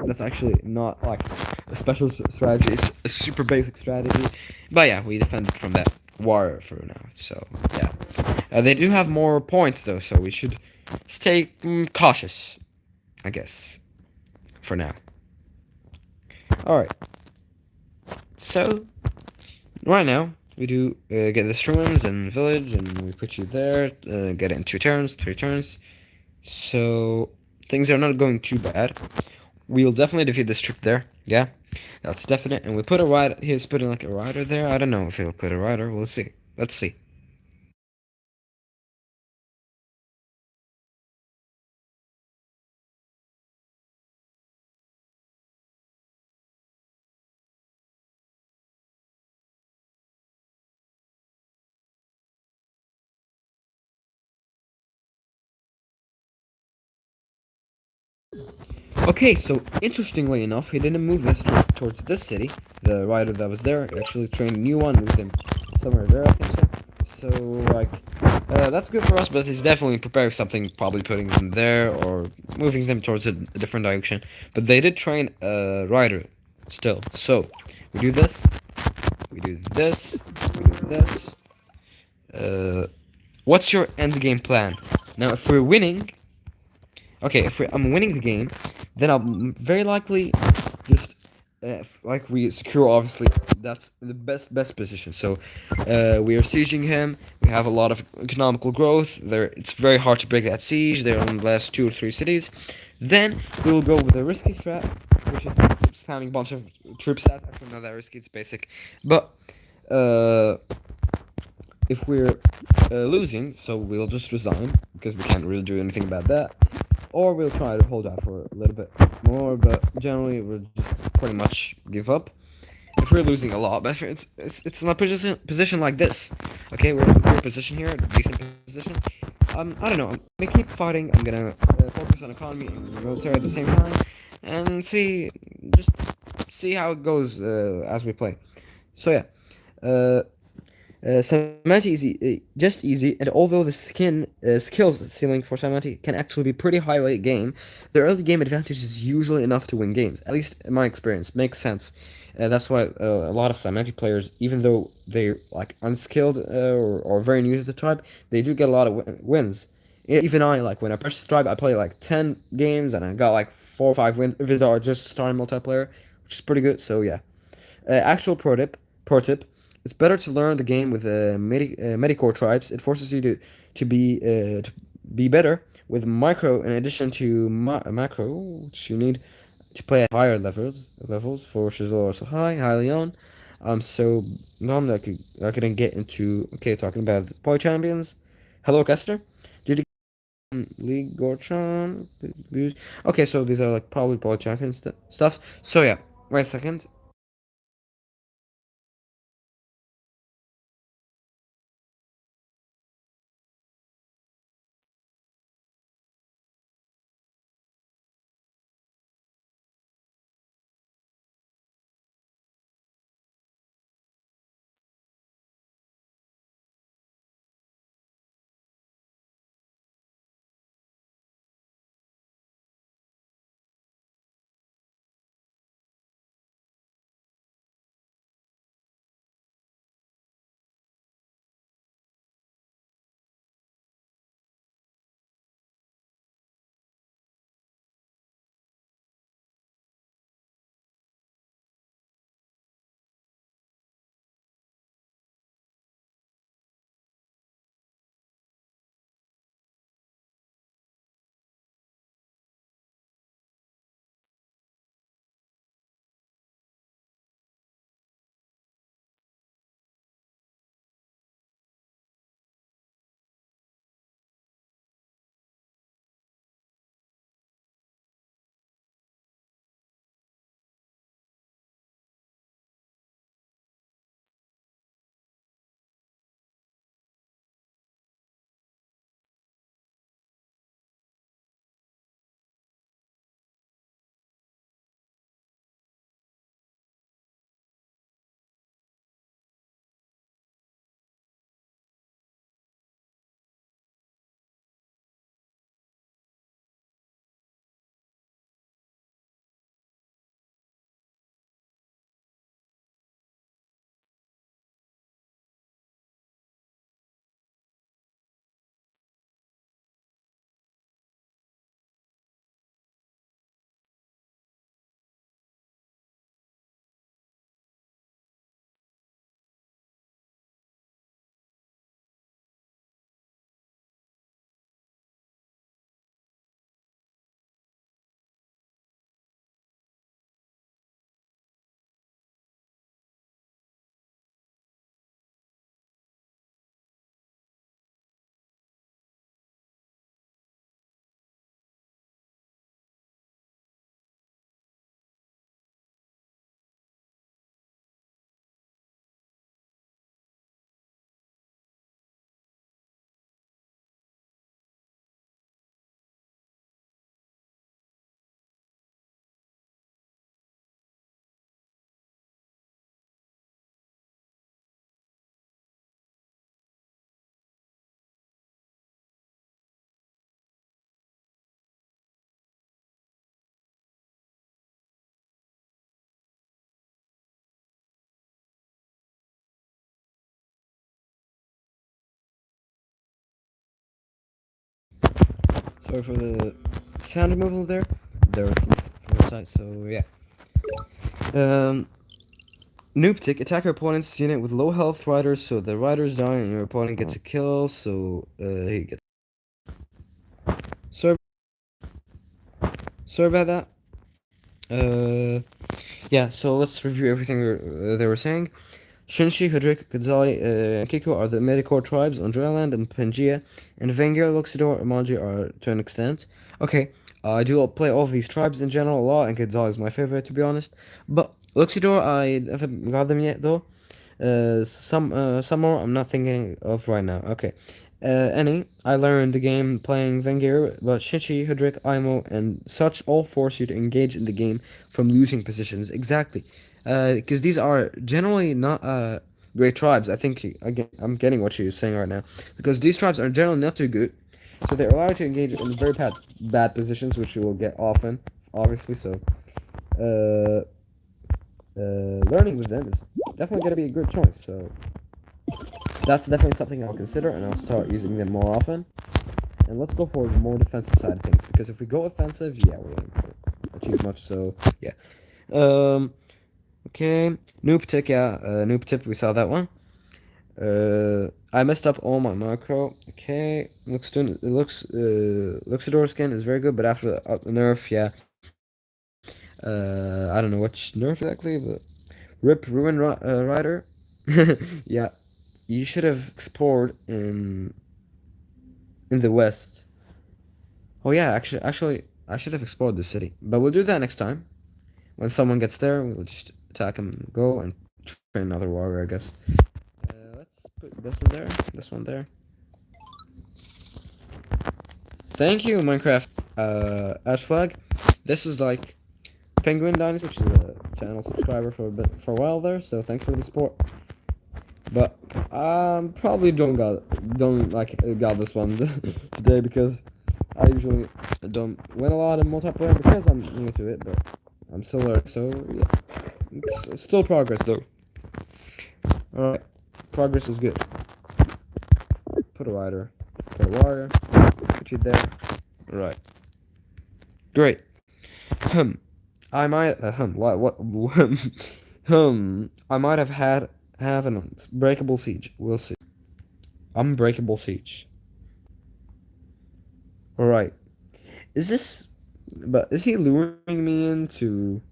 That's actually not like a special strategy. It's a super basic strategy. But yeah, we defended from that war for now. So yeah, they do have more points though, so we should stay cautious, I guess, for now. All right. So right now we do get the streams and village, and we put you there. Get it in 2 turns, 3 turns. So things are not going too bad. We'll definitely defeat this troop there. Yeah, that's definite. And we put a rider. He's putting like a rider there. I don't know if he'll put a rider. We'll see. Let's see. Okay, so interestingly enough, he didn't move this towards this city. The rider that was there actually trained a new one with him somewhere there, I think so. So like that's good for us, but he's definitely preparing something, probably putting them there or moving them towards a different direction. But they did train a rider still. So we do this, we do this, we do this. Uh, what's your end game plan? Now, if we're winning, okay, if I'm winning the game, then I'll very likely just like we secure. Obviously, that's the best position. So we are sieging him. We have a lot of economical growth. There, it's very hard to break that siege. They're in the last 2 or 3 cities. Then we will go with a risky strat, which is just spamming a bunch of troop stats. Actually, not that risky. It's basic, but uh, if we're losing, so we'll just resign because we can't really do anything about that, or we'll try to hold out for a little bit more. But generally, we'll just pretty much give up if we're losing a lot. But if it's in a position like this, okay, we're in a good position here, decent position. I don't know. I'm gonna keep fighting. I'm gonna focus on economy and military at the same time, and just see how it goes as we play. So yeah. Uh, Samantha is just easy, and although the skills ceiling for Samantha can actually be pretty high late game, the early game advantage is usually enough to win games. At least in my experience, makes sense. That's why a lot of Samantha players, even though they're like unskilled or very new to the tribe, they do get a lot of wins. Even I, like when I purchased the tribe, I played like 10 games and I got like 4 or 5 wins, even though I just started multiplayer, which is pretty good. So yeah. Actual pro tip: it's better to learn the game with Medicore tribes. It forces you to be better with micro in addition to macro, which you need to play at higher levels for Shizor so high Leon. So now I couldn't get into talking about the Poly Champions. Hello, Kester. Did you League Gortron? Okay, so these are like probably Poly Champions stuff. So yeah, wait a second. sorry for the sound removal there. There was from the side, so yeah. Nooptic, attack your opponent's unit with low health riders, so the riders die and your opponent gets a kill, so he gets. Sorry, sorry about that. Yeah, so let's review everything they were saying. Shinshi, Hudrik, Kudzali, and Kiku are the Medicore tribes on Dryland and Pangaea, and Vengir, Luxidor, and Manji are to an extent. Okay, I do play all of these tribes in general a lot, and Kudzali is my favorite, to be honest. But Luxidor, I haven't got them yet, though. Some more I'm not thinking of right now. Okay. I learned the game playing Vengir, but Shinshi, Hudrik, Aimo, and such all force you to engage in the game from losing positions. Exactly. Because these are generally not great tribes. I think again, I'm getting what you're saying right now. Because these tribes are generally not too good, so they're allowed to engage in very bad positions, which you will get often, obviously. So, uh, learning with them is definitely going to be a good choice. So that's definitely something I'll consider, and I'll start using them more often. And let's go for the more defensive side of things, because if we go offensive, yeah, we won't achieve much. So yeah. Okay, noob tick, yeah, noob tip. We saw that one. I messed up all my macro. Okay, Luxador skin is very good, but after the nerf, yeah. I don't know which nerf exactly, but Rip Ruin Rider. Yeah, you should have explored in the west. Oh yeah, actually, I should have explored the city, but we'll do that next time. When someone gets there, we'll just attack him, go and train another warrior, I guess. Let's put this one there, this one there. Thank you, Minecraft. Ash Flag. This is like Penguin Dynasty, which is a channel subscriber for a while there. So thanks for the support. But probably don't got this one today, because I usually don't win a lot in multiplayer because I'm new to it, but I'm still learning. So yeah, it's still progress though. All right, progress is good. Put a rider, put a warrior, put you there. All right, great. I might what I might have an unbreakable siege. We'll see. Unbreakable siege. All right. Is he luring me to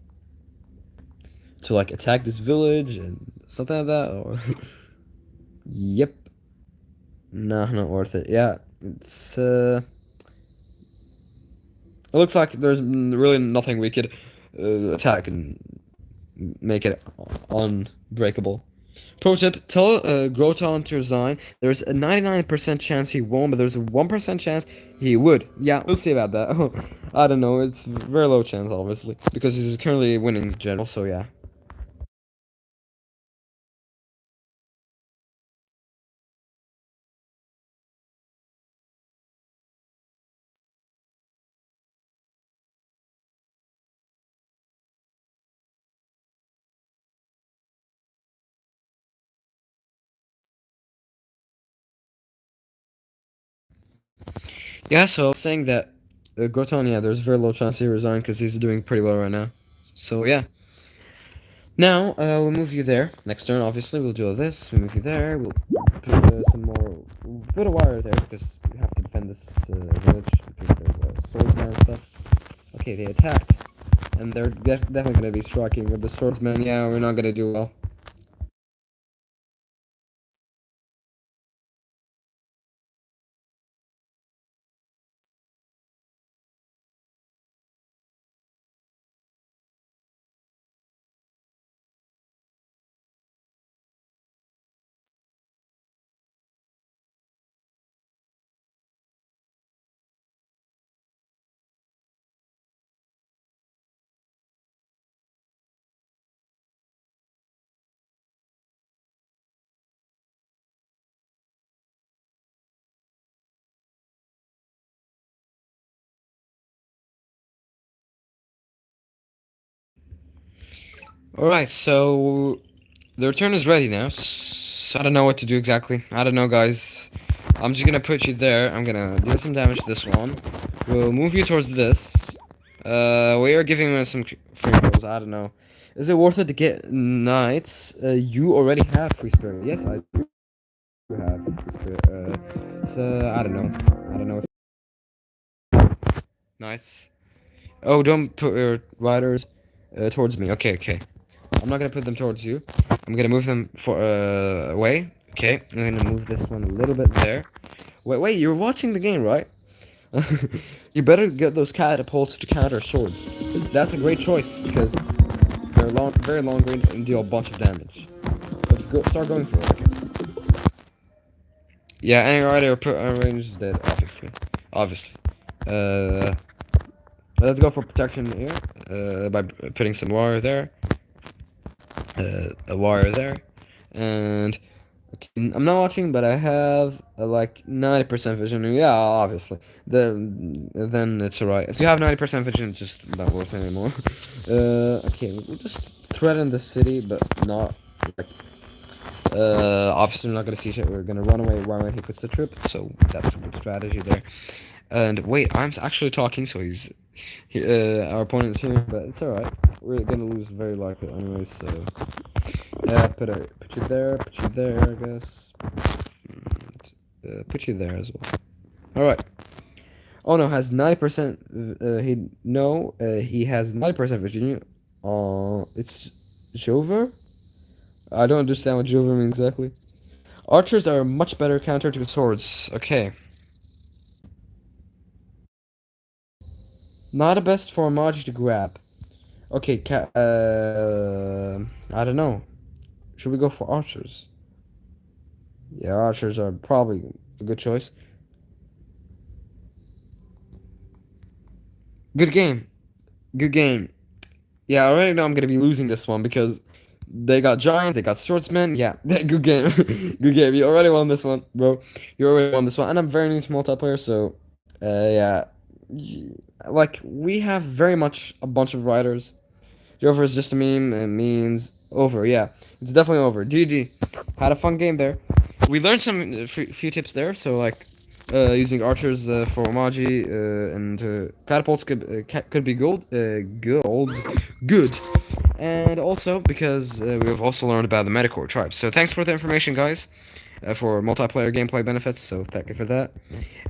like attack this village and something like that, or yep. Nah, not worth it. Yeah, it looks like there's really nothing we could attack and make it unbreakable. Pro tip: tell Groton to resign. There's a 99% chance he won't, but there's a 1% chance he would. Yeah, we'll see about that. I don't know. It's very low chance, obviously, because he's currently winning general. So yeah. Yeah, so saying that Groton, yeah, there's very low chance he resign because he's doing pretty well right now. So yeah. Now we'll move you there. Next turn, obviously, we'll do this. We'll move you there. We'll put some more. We'll put a wire there because we have to defend this village because there's a swordsman and stuff. Okay, they attacked, and they're definitely gonna be striking with the swordsman. Yeah, we're not gonna do well. All right, so the return is ready now. I don't know what to do exactly. I don't know, guys. I'm just gonna put you there. I'm gonna do some damage to this one. We'll move you towards this. We are giving him some free rolls. I don't know. Is it worth it to get knights? You already have free spirit. Yes, I do have free spirit. So I don't know. I don't know. Nice. Oh, don't put your riders towards me. Okay, okay. I'm not gonna put them towards you. I'm gonna move them for away. Okay, I'm gonna move this one a little bit there. Wait, you're watching the game, right? You better get those catapults to counter swords. That's a great choice because they're long, very long range and deal a bunch of damage. Let's go. Start going for it. I guess. Yeah, any rider put range is dead. Obviously. Uh, let's go for protection here. By putting some wire there. A wire there, and okay, I'm not watching, but I have like 90% vision. Yeah, obviously. Then it's alright. If you have 90% vision, it's just not worth it anymore. Okay, we'll just threaten the city, but not like. Obviously, we're not gonna see shit. We're gonna run away right when he puts the troop. So that's a good strategy there. And wait, I'm actually talking, so our opponent's here, but it's alright. We're gonna lose very likely anyway, so yeah, put you there, I guess. And, put you there as well. Alright. Oh no, has 90%. He has 90% Virginia. It's Jover. I don't understand what Jover means exactly. Archers are much better counter to swords. Okay. Not the best for Maji to grab. Okay, I don't know. Should we go for archers? Yeah, archers are probably a good choice. Good game. Good game. Yeah, I already know I'm gonna be losing this one because they got giants, they got swordsmen. Yeah, good game. Good game. You already won this one, bro. You already won this one. And I'm very new to multiplayer, so yeah. Like, we have very much a bunch of riders. Jover is just a meme. It means over. Yeah, it's definitely over. GG. Had a fun game there. We learned some few tips there. So like, using archers for Omaji and catapults could be good. And also because we've also learned about the Metacore tribes. So thanks for the information, guys. For multiplayer gameplay benefits. So thank you for that.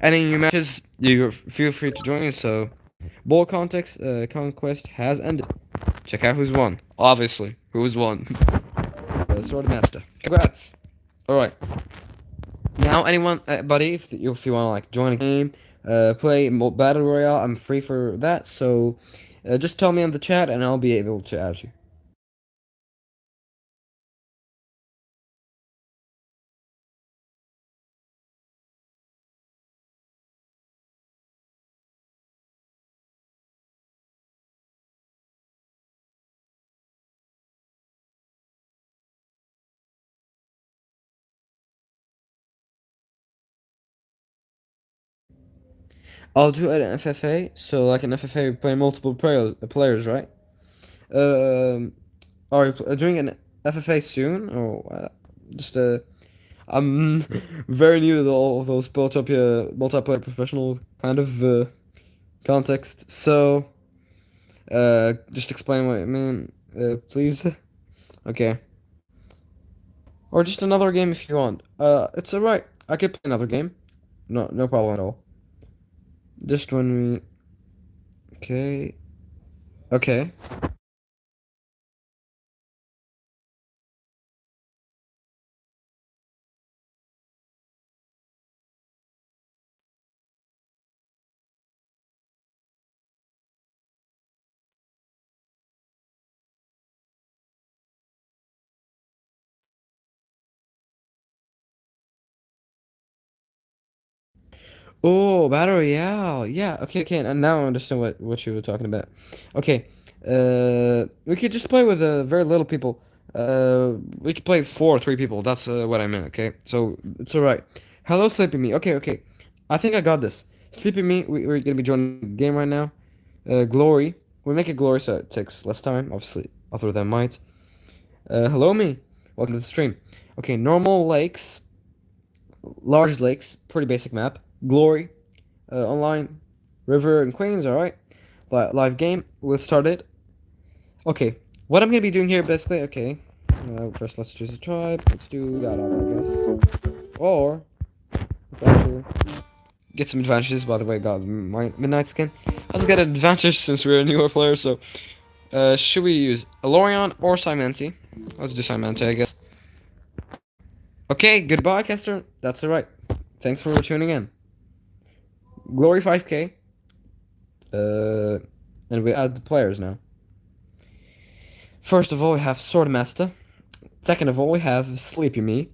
Any new matches, you feel free to join us. So, Ball Conquest has ended. Check out who's won. Obviously, who's won. Swordmaster. Congrats. Alright. Now, anyone, buddy, if you want to like join a game, play Battle Royale, I'm free for that. So, just tell me on the chat and I'll be able to add you. I'll do it an FFA. So, like an FFA, we play multiple players, right? Are you doing an FFA soon? Or just I'm very new to all of those Polytopia multiplayer professional kind of context. So, just explain what I mean, please. Okay. Or just another game if you want. It's alright. I could play another game. No problem at all. Just when we. Okay. Okay. Oh, Battle Royale. Yeah, okay, and now I understand what you were talking about. Okay, we could just play with very little people. We could play 3 people. That's what I meant. Okay, so it's all right. Hello, Sleepy Me. Okay. I think I got this. Sleepy Me, we're gonna be joining the game right now. Glory. We make it glory so it takes less time, obviously, other than might. Hello, me. Welcome to the stream. Okay, normal lakes, large lakes, pretty basic map. Glory, online, River and Queens, alright. Live game. We'll start it. Okay, what I'm gonna be doing here basically, okay. First, let's choose a tribe. Let's do that, I guess. Or, let's actually get some advantages. By the way, got my Midnight skin. Let's get an advantage since we're a newer player, so. Should we use Alorion or Simanti? Let's do Simanti, I guess. Okay, goodbye, Kester. That's alright. Thanks for tuning in. Glory 5k. And we add the players now. First of all, we have Swordmaster. Second of all, we have Sleepy Me.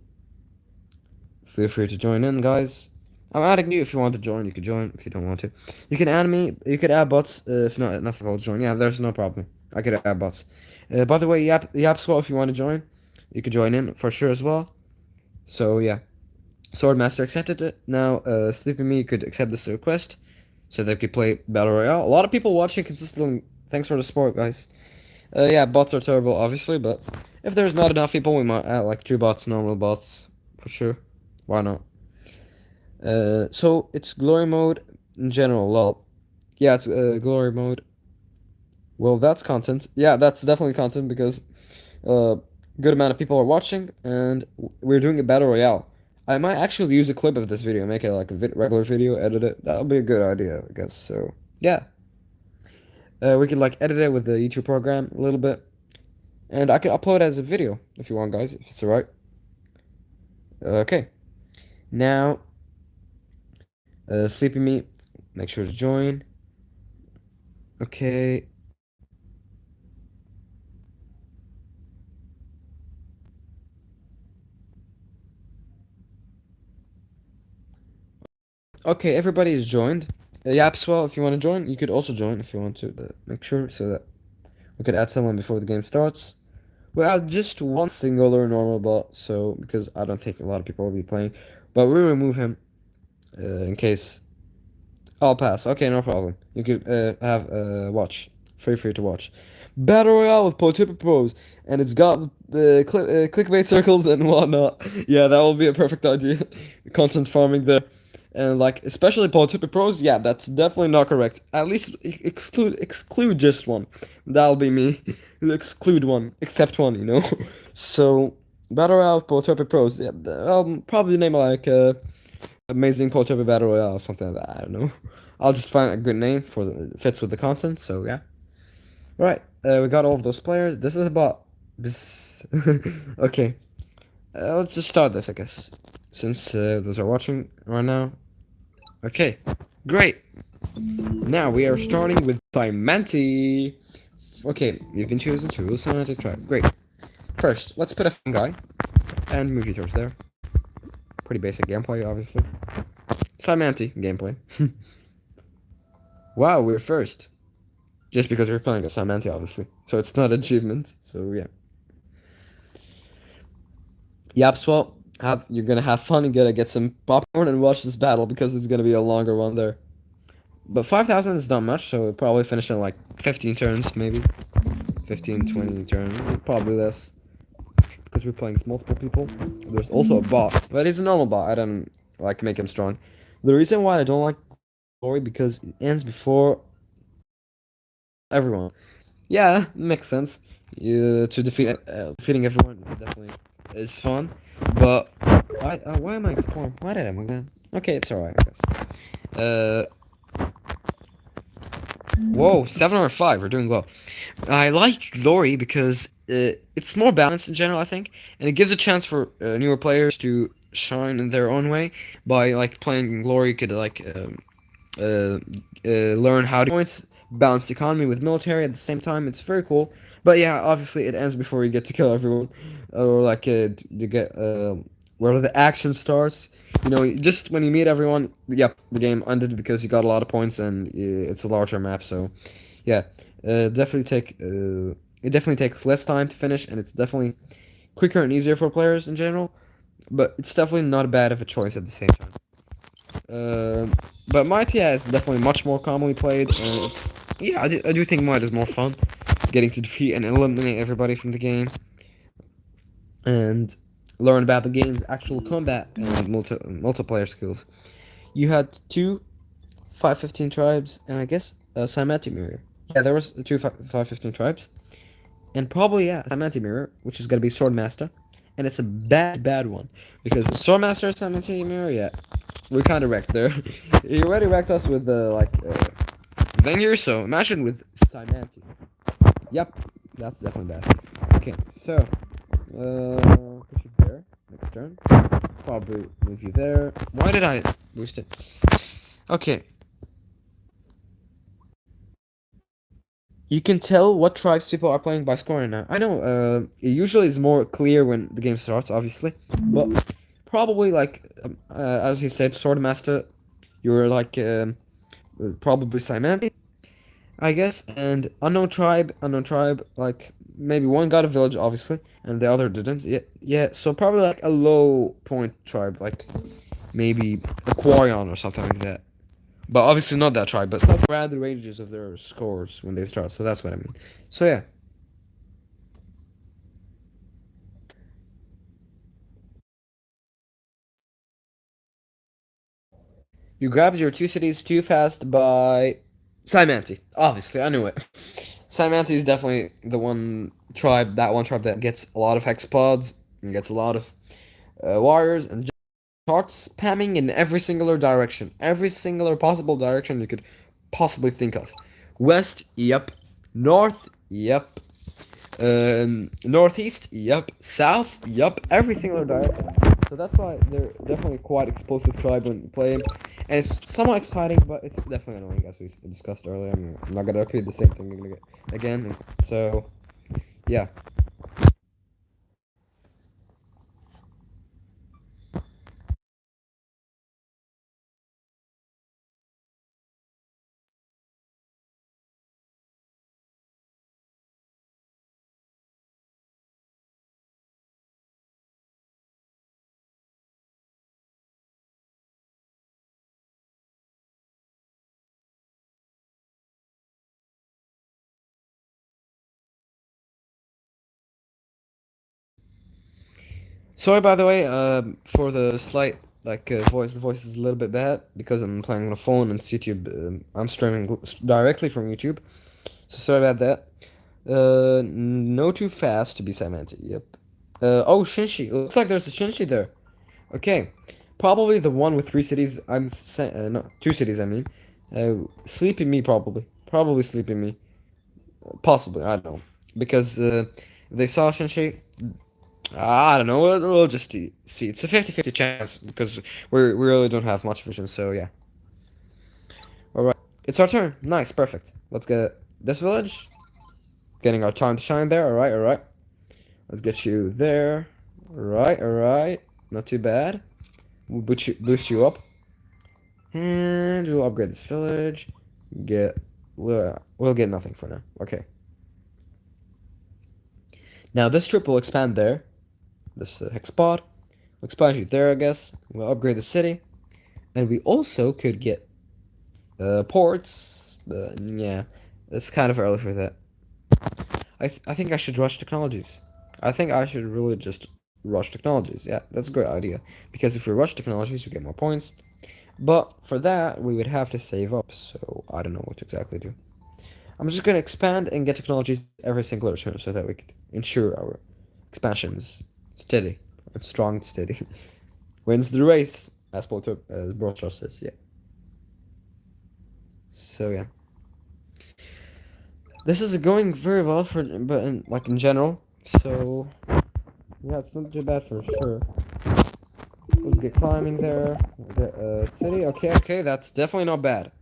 Feel free to join in, guys. I'm adding you if you want to join. You could join if you don't want to. You can add me. You could add bots if not enough people join. Yeah, there's no problem. I could add bots. By the way, Yapswell, if you want to join, you could join in for sure as well. So yeah, Swordmaster accepted it. Now, Sleepy Me could accept this request, so they could play Battle Royale. A lot of people watching consistently. Thanks for the support, guys. Yeah, bots are terrible, obviously, but if there's not enough people, we might add like 2 bots, normal bots, for sure. Why not? So it's glory mode in general, lol. Yeah, it's glory mode. Well, that's content. Yeah, that's definitely content because good amount of people are watching, and we're doing a battle royale. I might actually use a clip of this video, make it like a regular video, edit it. That would be a good idea, I guess. So yeah, we could like edit it with the YouTube program a little bit, and I could upload it as a video if you want, guys. If it's alright. Okay, now Sleepy Me, make sure to join. Okay. Okay, everybody is joined. Yapswell, if you want to join, you could also join if you want to. But make sure so that we could add someone before the game starts. We'll add just one singular normal bot, so because I don't think a lot of people will be playing, but we'll remove him in case. I'll pass. Okay, no problem. You could have watch. Free to watch. Battle Royale with Polytopia pros, and it's got clickbait circles and whatnot. Yeah, that will be a perfect idea. Content farming there. And like, especially Polytopia pros, yeah, that's definitely not correct. At least exclude just one. That'll be me. Exclude one, except one, you know. So, Battle Royale with Polytopia pros. Yeah, I'll probably name it like Amazing Polytopia Battle Royale or something like that. I don't know. I'll just find a good name for the fits with the content. So yeah. Right. We got all of those players. This is about this. Okay. Let's just start this, I guess, since those are watching right now. Okay. Great. Now we are starting with Diamante. Okay, you can choose and choose. So let's try. Great. First, let's put a fun guy and movie tours there. Pretty basic gameplay, obviously. Diamante gameplay. Wow, we're first. Just because we're playing a Diamante, obviously. So it's not achievement. So yeah. Yapswell, you're gonna have fun. You're gonna get some popcorn and watch this battle because it's gonna be a longer one there. But 5,000 is not much, so we'll probably finish in like 15 turns, maybe. 15, 20 turns, probably less. Because we're playing with multiple people. There's also a bot, but he's a normal bot. I don't like make him strong. The reason why I don't like Glory because it ends before everyone. Yeah, makes sense. To defeating everyone definitely is fun. But why am I exploring? Why did I move that? Okay, it's alright, I guess. Whoa, 7 or 5. We're doing well. I like Glory because it's more balanced in general, I think, and it gives a chance for newer players to shine in their own way by like playing Glory. Could like learn how to points, balance economy with military at the same time. It's very cool. But yeah, obviously it ends before you get to kill everyone, or like you get where the action starts. You know, just when you meet everyone, yep, the game ended because you got a lot of points and it's a larger map. So yeah, definitely it definitely takes less time to finish, and it's definitely quicker and easier for players in general. But it's definitely not bad of a choice at the same time. But Might, yeah, is definitely much more commonly played, and it's, yeah, I do think Might is more fun, getting to defeat and eliminate everybody from the game, and learn about the game's actual combat and multiplayer skills. You had 2 515 tribes, and I guess Simenti Mirror. Yeah, there was two 515 tribes, and probably yeah, Simenti Mirror, which is gonna be Swordmaster, and it's a bad one because Swordmaster Simenti Mirror. Yeah, we kind of wrecked there. He already wrecked us with the Venger, so imagine with Simenti. Yep, that's definitely bad. Okay, so put you there next turn. Probably move you there. Why did I boost it? Okay. You can tell what tribes people are playing by scoring now. I know, it usually is more clear when the game starts, obviously. But probably, as you said, Swordmaster, you're probably Simon, I guess. And Unknown tribe, like, maybe one got a village, obviously, and the other didn't. Yeah, so probably like a low point tribe, like maybe Aquarion or something like that. But obviously not that tribe, but it's like around the ranges of their scores when they start, so that's what I mean. So yeah. You grabbed your two cities too fast by Simanti. Obviously, I knew it. Simanti is definitely that one tribe that gets a lot of hex pods and gets a lot of warriors and just starts spamming in every singular direction. Every singular possible direction you could possibly think of. West, yep. North, yep. Northeast, yep. South, yep. Every single direction. So that's why they're definitely quite explosive tribe when you play, and it's somewhat exciting, but it's definitely annoying as we discussed earlier. I'm not gonna repeat the same thing again. So yeah. Sorry, by the way, for the slight voice. The voice is a little bit bad because I'm playing on a phone and it's YouTube. I'm streaming directly from YouTube, so sorry about that. No too fast to be segmented. Yep. Oh, Shinshi. Looks like there's a Shinshi there. Okay, probably the one with three cities. No, two cities. I mean, Sleepy Me probably Sleepy Me, possibly. I don't know because if they saw Shinshi. I don't know. We'll just see. It's a 50-50 chance because we really don't have much vision. So yeah. All right, it's our turn. Nice, perfect. Let's get this village. Getting our time to shine there. All right. Let's get you there. All right. Not too bad. We'll boost you up, and we'll upgrade this village. Get we'll get nothing for now. Okay. Now this trip will expand there. This hex spot. We'll expand you there, I guess. We'll upgrade the city, and we also could get ports. Yeah, it's kind of early for that. I think I should rush technologies. I think I should really just rush technologies. Yeah, that's a great idea. Because if we rush technologies, we get more points. But for that, we would have to save up. So I don't know what to exactly do. I'm just gonna expand and get technologies every single return so that we could ensure our expansions steady and strong and steady. Wins the race, as Broadchar says. Yeah. So yeah. This is going very well but in general. So yeah, it's not too bad for sure. Let's get climbing there. We'll get a city. Okay, that's definitely not bad.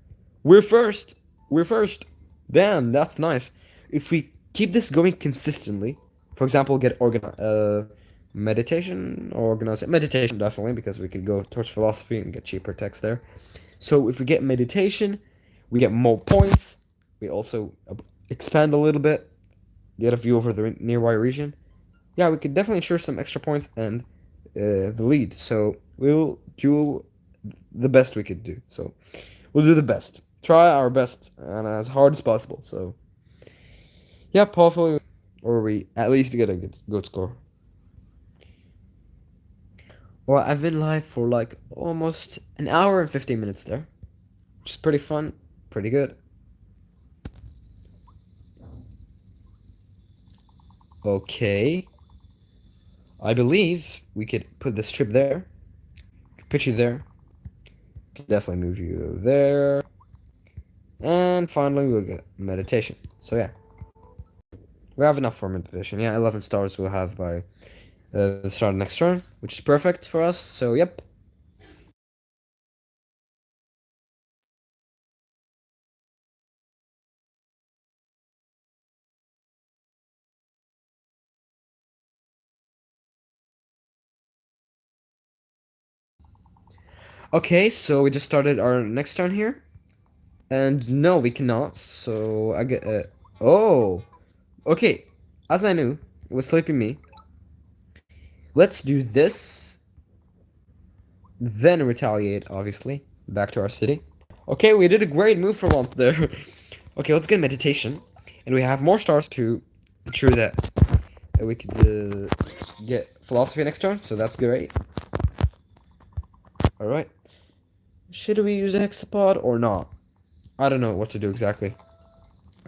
We're first. We're first. Damn, that's nice. If we keep this going consistently, for example, get meditation or organize meditation definitely because we could go towards philosophy and get cheaper text there. So if we get meditation, we get more points. We also expand a little bit, get a view over the nearby region. Yeah, we could definitely ensure some extra points and the lead. So we'll do the best we could do. So we'll do the best. Try our best and as hard as possible. So yeah, hopefully, or we at least get a good score. Or I've been live for like almost an hour and 15 minutes there. which is pretty fun, pretty good. Okay, I believe we could put this strip there, put you there, could definitely move you there, and finally we'll get meditation. So yeah, we have enough for meditation. Yeah, 11 stars we'll have by the start of next turn, which is perfect for us. So yep. Okay, so we just started our next turn here. And no, we cannot. So I get. Oh! Okay, as I knew, it was sleeping me. Let's do this. Then retaliate, obviously. Back to our city. Okay, we did a great move for once there. Okay, let's get meditation. And we have more stars to ensure that we could get philosophy next turn. So that's great. Alright. Should we use a hexapod or not? I don't know what to do exactly.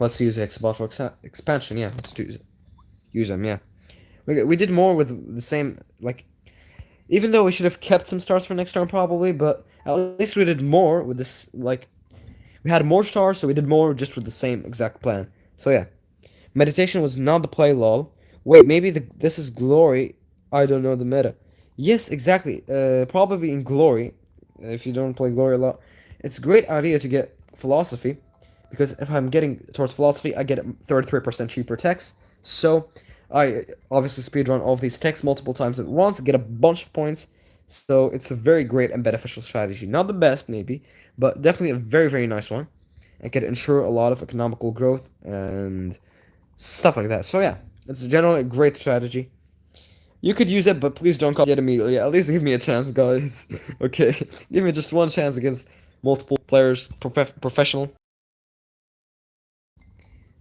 Let's use the hexapod for expansion. Yeah, let's use them. Yeah, we did more with the same, like, even though we should have kept some stars for next turn probably, but at least we did more with this. Like, we had more stars, so we did more just with the same exact plan. So yeah, meditation was not the play. Lol. Wait, maybe this is glory. I don't know the meta. Yes, exactly. Probably in glory, if you don't play glory a lot, it's a great idea to get philosophy, because if I'm getting towards philosophy, I get 33% cheaper text. So I obviously speedrun all of these texts multiple times at once, get a bunch of points. So it's a very great and beneficial strategy. Not the best, maybe, but definitely a very, very nice one. And can ensure a lot of economical growth and stuff like that. So yeah, it's generally a great strategy. You could use it, but please don't copy it immediately. At least give me a chance, guys. Okay, give me just one chance against multiple players, professional.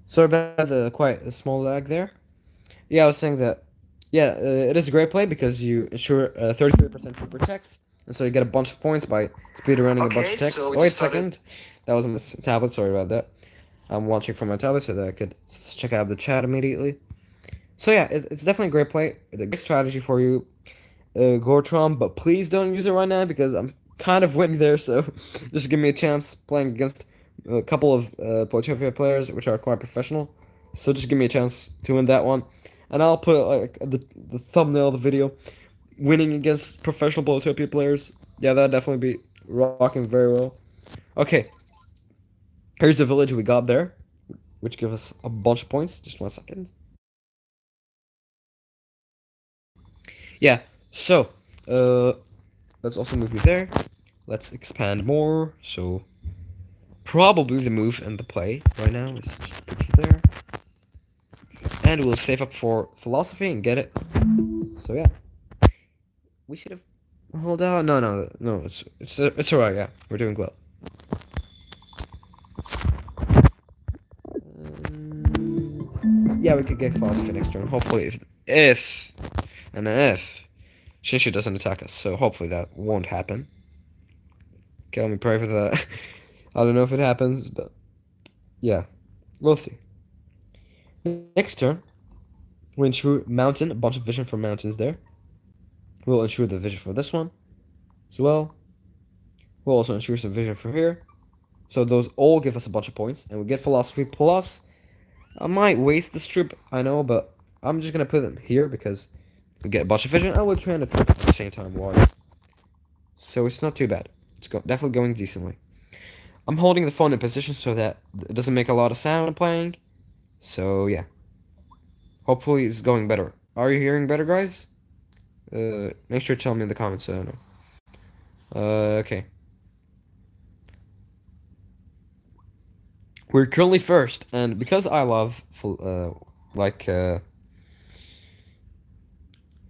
Sorry about the quite a small lag there. Yeah, I was saying that. Yeah, it is a great play because you ensure 33% cheaper text, and so you get a bunch of points by speedrunning a bunch of text. Oh, wait a second, that was my tablet. Sorry about that. I'm watching from my tablet so that I could check out the chat immediately. So yeah, it's definitely a great play. It's a great strategy for you, Gortron. But please don't use it right now because I'm kind of winning there. So just give me a chance playing against a couple of Polytopia players, which are quite professional. So just give me a chance to win that one, and I'll put like the thumbnail of the video, winning against professional Polytopia players. Yeah, that'd definitely be rocking very well. Okay, here's the village we got there, which gives us a bunch of points. Just 1 second. Yeah, so, let's also move you there. Let's expand more. So, probably the move and the play right now is just put you there. And we'll save up for philosophy and get it. So, yeah. We should have... Hold on. No, it's alright, yeah. We're doing well. Yeah, we could get philosophy next turn. Hopefully, if Shisha doesn't attack us, so hopefully that won't happen. Okay, let me pray for that. I don't know if it happens, but yeah, we'll see. Next turn, we ensure mountain, a bunch of vision for mountains there. We'll ensure the vision for this one as well. We'll also ensure some vision for here. So those all give us a bunch of points, and we get philosophy plus. I might waste the strip, I know, but I'm just gonna put them here because we get a bunch of vision. I will try to trip at the same time. Why? So it's not too bad. It's definitely going decently. I'm holding the phone in position so that it doesn't make a lot of sound when playing. So yeah. Hopefully it's going better. Are you hearing better, guys? Make sure to tell me in the comments so I know. Okay. We're currently first, and because I love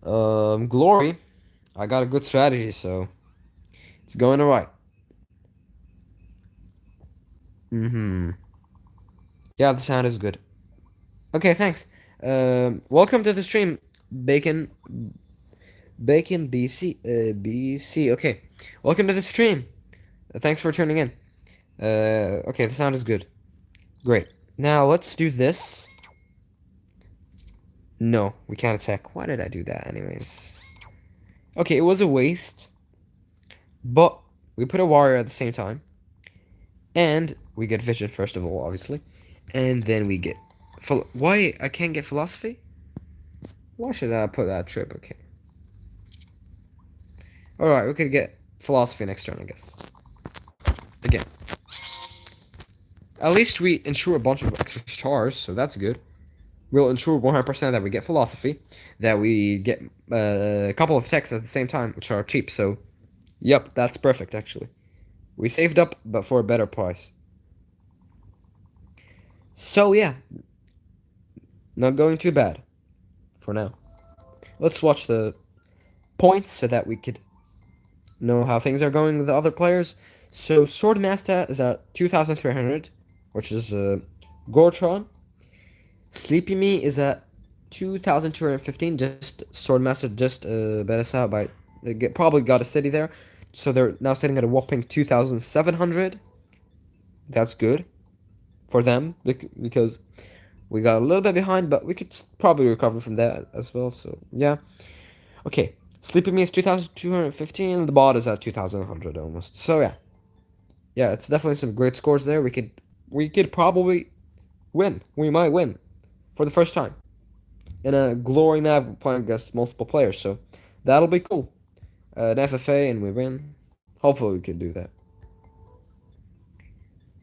glory, I got a good strategy, so it's going alright. Yeah, the sound is good. Okay, thanks. Welcome to the stream, Bacon. Bacon BC. BC. Okay, welcome to the stream. Thanks for tuning in. Okay, the sound is good. Great. Now let's do this. No, we can't attack. Why did I do that anyways? Okay, it was a waste, but we put a warrior at the same time. And we get vision first of all, obviously. And then we get... Why I can't get philosophy? Why should I put that trip? Okay. Alright, we could get philosophy next turn, I guess. Again. At least we ensure a bunch of extra stars, so that's good. We'll ensure 100% that we get philosophy, that we get a couple of techs at the same time, which are cheap, so... Yep, that's perfect, actually. We saved up, but for a better price. So, yeah. Not going too bad. For now. Let's watch the points so that we could know how things are going with the other players. So, Swordmaster is at 2,300, which is Gortron. Sleepy Me is at 2,215. Just Swordmaster just bet us out by probably got a city there, so they're now sitting at a whopping 2,700. That's good for them because we got a little bit behind, but we could probably recover from that as well. So yeah, okay. Sleepy Me is 2,215. The bot is at 2,100 almost. So yeah, it's definitely some great scores there. We could probably win. We might win for the first time in a glory map playing against multiple players. So that'll be cool. An FFA and we win. Hopefully we can do that.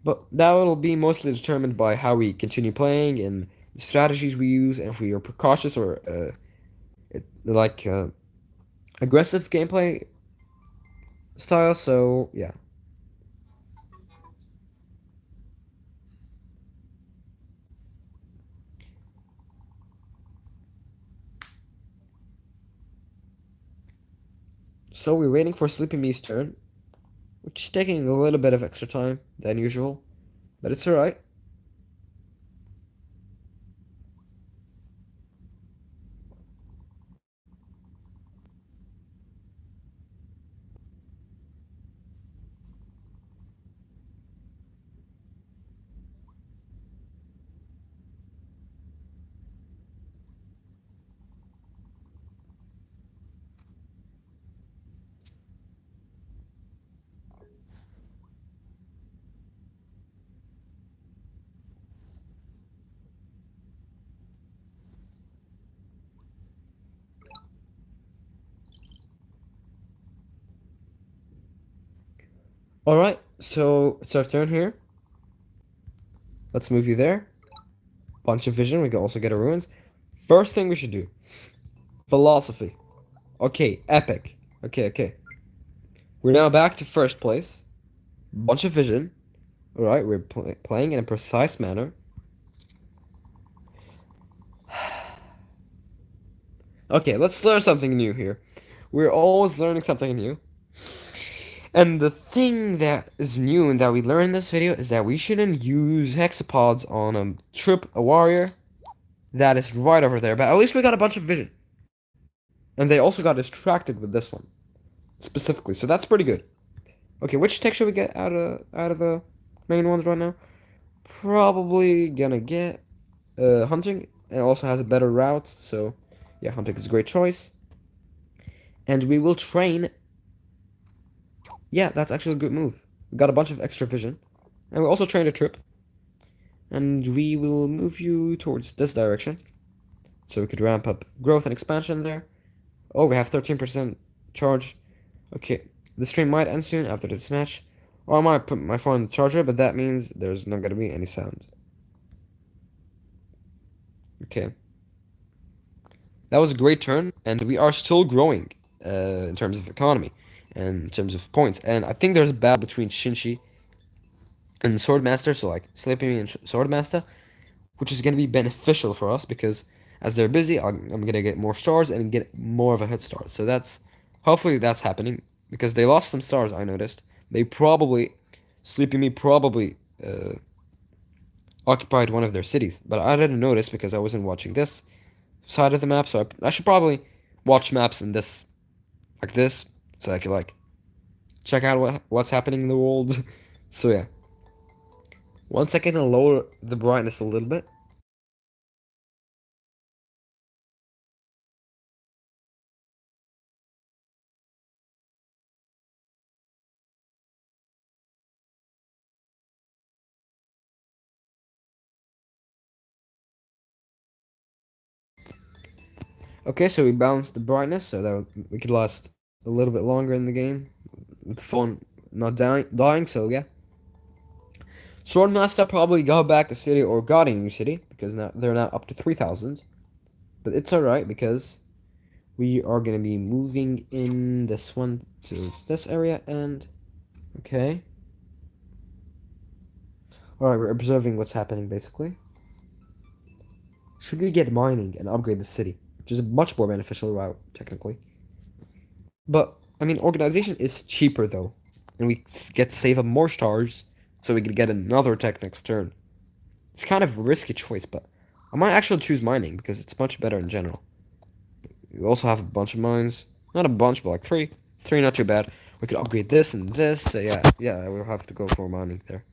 But that will be mostly determined by how we continue playing and the strategies we use, and if we are precautious or aggressive gameplay style. So yeah. So we're waiting for Sleepy Me's turn, which is taking a little bit of extra time than usual, but it's alright. Alright, so it's our turn here. Let's move you there. Bunch of vision, we can also get a ruins. First thing we should do. Philosophy. Okay, epic. Okay. We're now back to first place. Bunch of vision. Alright, we're playing in a precise manner. Okay, let's learn something new here. We're always learning something new. And the thing that is new and that we learned in this video is that we shouldn't use hexapods on a warrior that is right over there. But at least we got a bunch of vision. And they also got distracted with this one. Specifically, so that's pretty good. Okay, which tech should we get out of the main ones right now? Probably gonna get hunting. It also has a better route, so yeah, hunting is a great choice. And we will train. Yeah, that's actually a good move. We got a bunch of extra vision. And we also trained a trip. And we will move you towards this direction. So we could ramp up growth and expansion there. Oh, we have 13% charge. Okay, the stream might end soon after this match. Or I might put my phone on the charger, but that means there's not gonna be any sound. Okay. That was a great turn, and we are still growing in terms of economy and in terms of points. And I think there's a battle between Shinshi and Swordmaster, so like Sleepy Me and Swordmaster, which is going to be beneficial for us because as they're busy, I'm going to get more stars and get more of a head start. So hopefully that's happening because they lost some stars, I noticed. Sleepy Me probably occupied one of their cities, but I didn't notice because I wasn't watching this side of the map, so I should probably watch maps in this, so I can like check out what's happening in the world. So yeah, 1 second and lower the brightness a little bit. Okay, so we balanced the brightness so that we could last a little bit longer in the game with the phone not dying. So yeah, Swordmaster probably got back the city or got a new city because now they're now up to 3,000. But it's alright because we are gonna be moving in this one to this area and okay. Alright, we're observing what's happening basically. Should we get mining and upgrade the city, which is a much more beneficial route technically. But I mean, organization is cheaper though, and we get to save up more stars, so we could get another tech next turn. It's kind of a risky choice, but I might actually choose mining because it's much better in general. We also have a bunch of mines, not a bunch, but like three. Three, not too bad. We could upgrade this and this. So yeah, we'll have to go for mining there.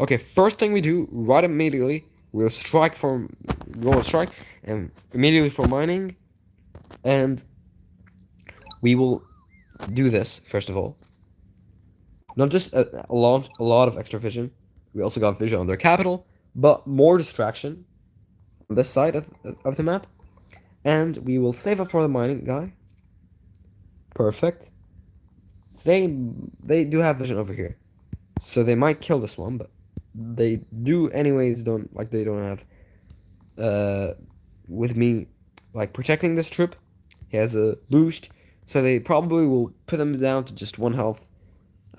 Okay, first thing we do right immediately, we'll go on strike, and immediately for mining, and we will do this first of all. Not just a lot of extra vision. We also got vision on their capital, but more distraction on this side of the map. And we will save up for the mining guy. Perfect. They do have vision over here, so they might kill this one, but they do anyways. They don't have with me like protecting this troop. He has a boost, so they probably will put him down to just 1 health.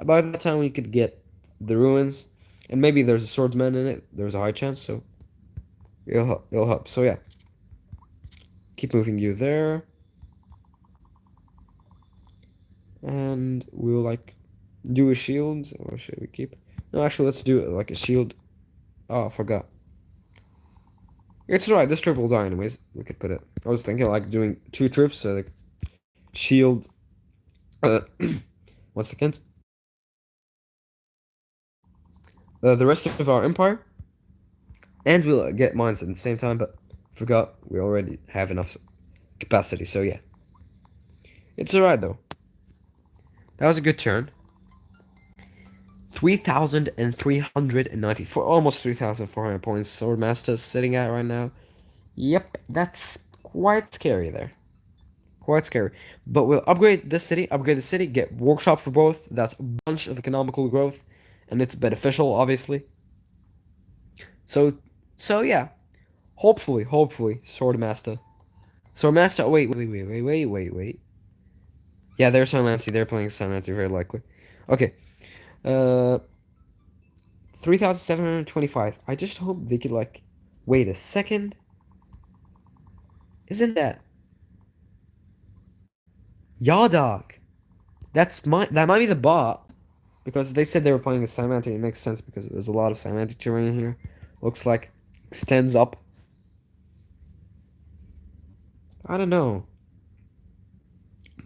By that time, we could get the ruins, and maybe there's a swordsman in it. There's a high chance, so it'll help. So yeah, keep moving you there, and we'll like do a shield, or should we keep? No, actually, let's do it like a shield. Oh, I forgot. It's alright. This troop will die anyways. We could put it. I was thinking like doing 2 troops, so like shield. Uh, 1 second. The rest of our empire, and we'll get mines at the same time. But forgot we already have enough capacity. So yeah, it's alright though. That was a good turn. 3,394, almost 3,400 points. Swordmaster's sitting at right now. Yep, that's quite scary there. Quite scary. But we'll upgrade the city, get workshop for both. That's a bunch of economical growth, and it's beneficial, obviously. So yeah. Hopefully, Swordmaster. Swordmaster. Wait. Yeah, they're Samanti. They're playing Samanti, very likely. Okay. Uh, 3,725. I just hope they could like. Wait a second. Isn't that Yardok? That might be the bot. Because they said they were playing a Cymantic. It makes sense because there's a lot of Cymantic terrain here. Looks like extends up. I don't know.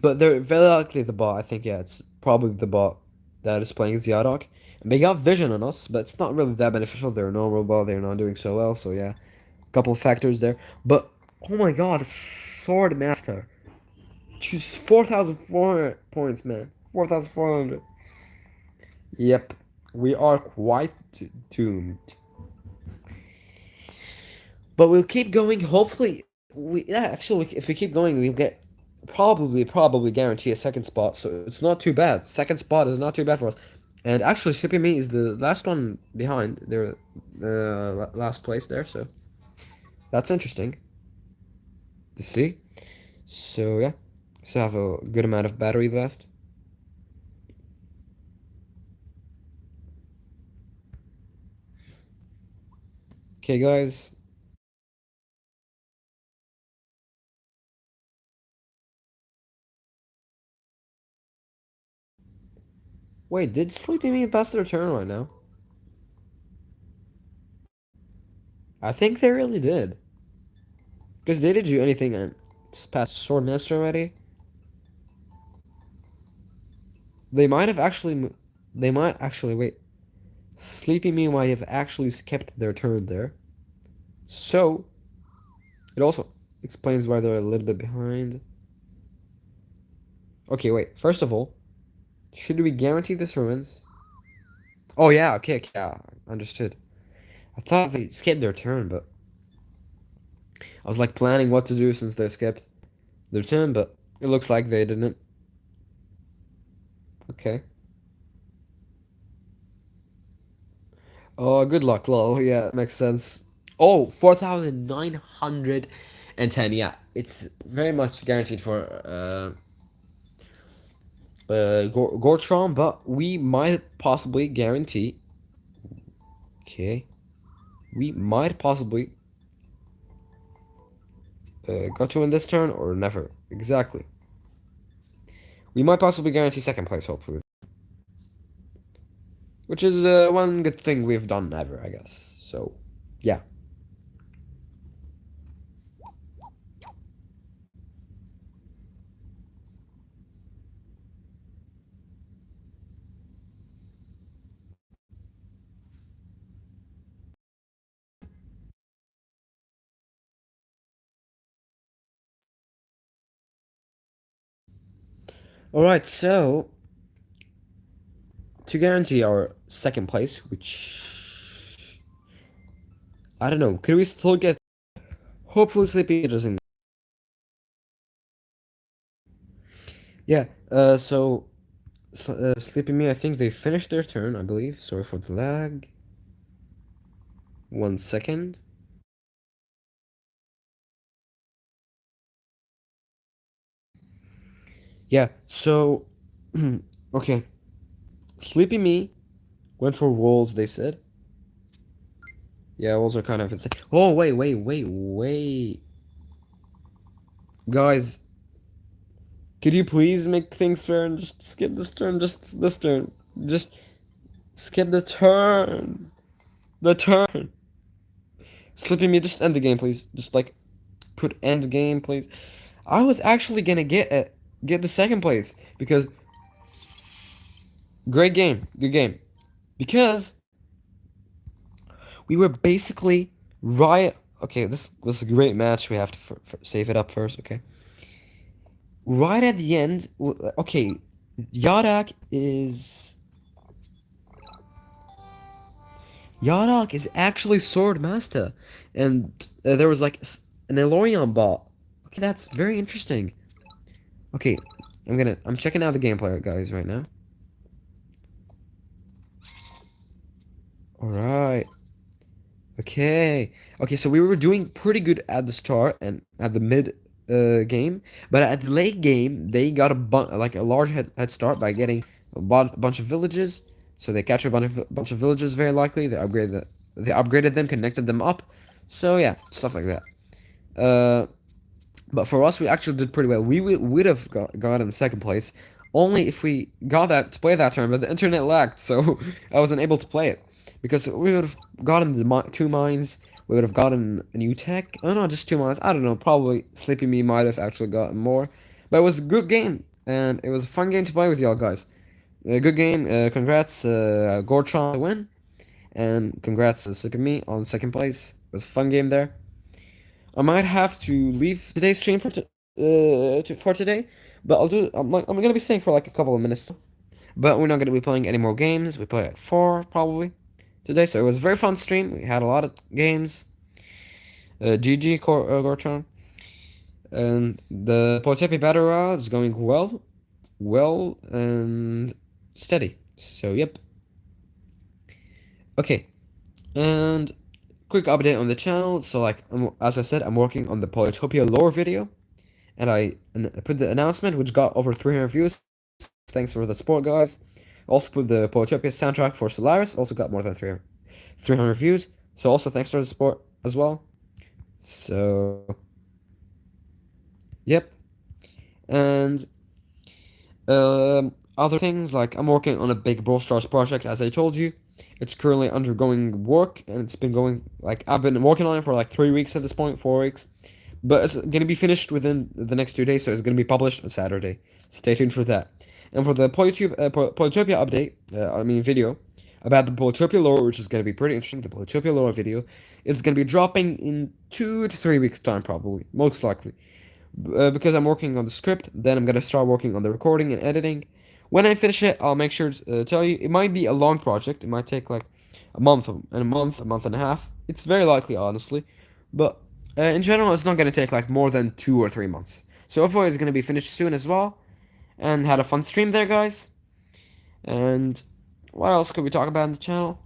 But they're very likely the bot. I think, yeah, it's probably the bot that is playing Yardok. And they got vision on us, but it's not really that beneficial. They're a normal bot. They're not doing so well. So yeah, a couple of factors there. But oh my god, Sword Master. Choose 4,400 points, man. 4,400. Yep, we are quite doomed. But we'll keep going. Hopefully, actually, if we keep going, we'll get probably guarantee a second spot. So it's not too bad. Second spot is not too bad for us. And actually, CPME is the last one behind. They're the last place there. So that's interesting to see. So yeah, still have a good amount of battery left. Okay, guys. Wait, did Sleepy Me pass their turn right now? I think they really did. Because they did do anything and it's past Sword Master already. They might have actually. They might actually wait. Sleepy Me might have actually skipped their turn there. So, it also explains why they're a little bit behind. Okay, wait. First of all, should we guarantee this ruins? Oh, yeah, okay, yeah, understood. I thought they skipped their turn, but I was like planning what to do since they skipped their turn, but it looks like they didn't. Okay. Oh, good luck, lol. Yeah, makes sense. Oh, 4,910. Yeah, it's very much guaranteed for Gortron, but we might possibly guarantee. Okay, we might possibly got to win this turn or never. Exactly. We might possibly guarantee second place, hopefully, which is one good thing we've done ever, I guess. So, yeah. All right, so to guarantee our second place, which I don't know, could we still get? Hopefully, Sleepy doesn't. Yeah. So Sleepy Me, I think they finished their turn. I believe. Sorry for the lag. 1 second. Yeah. So, okay. Sleepy Me went for wolves. They said. Yeah, wolves are kind of insane. Oh wait. Guys, could you please make things fair and just skip this turn? Just this turn. Just skip the turn. The turn. Sleepy Me, just end the game, please. Just like put end game, please. I was actually gonna get the second place because great game, good game. Because we were basically right. Okay, this was a great match. We have to save it up first. Okay, right at the end. Okay, Yadak is Yadak is actually Sword Master, and there was like an Elorion bot. Okay, that's very interesting. Okay, I'm checking out the gameplay, guys, right now. All right. Okay. Okay, so we were doing pretty good at the start and at the mid game, but at the late game they got like a large head start by getting bunch of villages. So they captured bunch of villages very likely. They upgraded them, connected them up. So yeah, stuff like that. Uh but for us, we actually did pretty well. We would have gotten second place only if we got that to play that turn, but the internet lagged, so I wasn't able to play it. Because we would have gotten the two mines, we would have gotten a new tech. Oh no, just two mines. I don't know. Probably Sleepy Me might have actually gotten more, but it was a good game and it was a fun game to play with y'all guys. A good game. Congrats, Gorchon, win, and congrats Sleepy Me on second place. It was a fun game there. I might have to leave today's stream for today, but I'm gonna be staying for like a couple of minutes. But we're not gonna be playing any more games. We play at 4 probably today, so it was a very fun stream. We had a lot of games. GG Gortron, and the Polytopia Battle Royale is going well and steady. So yep. Okay, and quick update on the channel. So like as I said, I'm working on the Polytopia lore video. And I put the announcement, which got over 300 views. Thanks for the support, guys. Also put the Polytopia soundtrack for Solaris, also got more than 300 views. So also thanks for the support as well. So, yep. And other things, like I'm working on a big Brawl Stars project, as I told you. It's currently undergoing work, and it's been going, like, I've been working on it for like 3 weeks at this point, 4 weeks. But it's going to be finished within the next 2 days, so it's going to be published on Saturday. Stay tuned for that. And for the Polytopia update, video, about the Polytopia lore, which is going to be pretty interesting. The Polytopia lore video is going to be dropping in 2 to 3 weeks time, probably, most likely. Because I'm working on the script, then I'm going to start working on the recording and editing. When I finish it, I'll make sure to tell you. It might be a long project. It might take like a month and a half. It's very likely, honestly. But in general, it's not going to take like more than 2 or 3 months. So hopefully it's going to be finished soon as well. And had a fun stream there, guys. And what else could we talk about on the channel?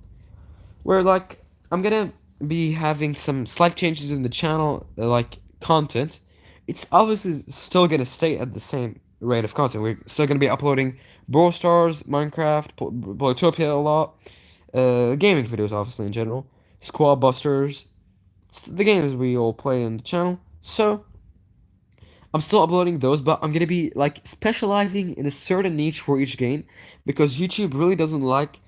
Where like I'm gonna be having some slight changes in the channel, like content. It's obviously still gonna stay at the same rate of content. We're still gonna be uploading Brawl Stars, Minecraft, Polytopia a lot, gaming videos obviously in general, Squad Busters, the games we all play in the channel. So I'm still uploading those, but I'm gonna be like specializing in a certain niche for each game because YouTube really doesn't like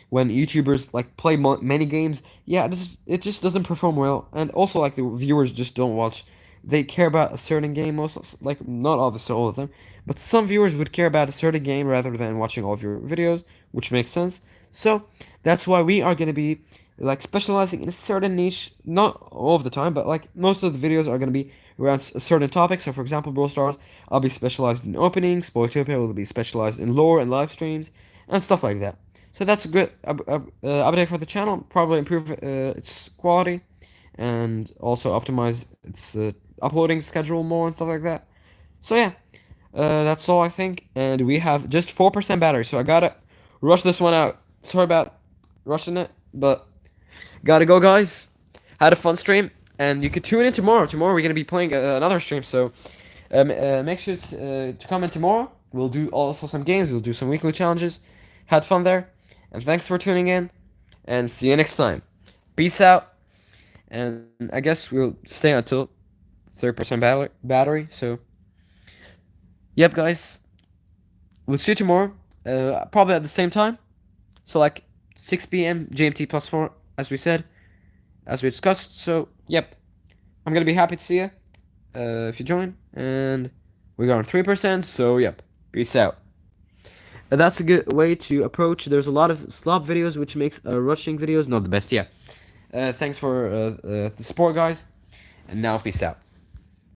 when YouTubers like play many games. Yeah, it just doesn't perform well, and also like the viewers just don't watch. They care about a certain game most, like not obviously all of them, but some viewers would care about a certain game rather than watching all of your videos, which makes sense. So that's why we are gonna be like specializing in a certain niche, not all of the time, but like most of the videos are gonna be around a certain topic. So for example, Brawl Stars, I'll be specialized in openings. Polytopia will be specialized in lore and live streams and stuff like that. So that's a good update for the channel. Probably improve its quality and also optimize its uploading schedule more and stuff like that. So yeah, that's all I think. And we have just 4% battery, so I gotta rush this one out. Sorry about rushing it, but gotta go, guys. Had a fun stream, and you could tune in tomorrow. Tomorrow we're gonna be playing another stream, so make sure to come in tomorrow. We'll do also some games. We'll do some weekly challenges. Had fun there. And thanks for tuning in, and see you next time. Peace out, and I guess we'll stay until 30% battery, so, yep, guys, we'll see you tomorrow, probably at the same time, so, like, 6 PM GMT +4, as we discussed, so, yep, I'm gonna be happy to see you, if you join, and we're going 3%, so, yep, peace out. That's a good way to approach. There's a lot of slop videos, which makes rushing videos not the best. Yeah. Thanks for the support, guys. And now, peace out.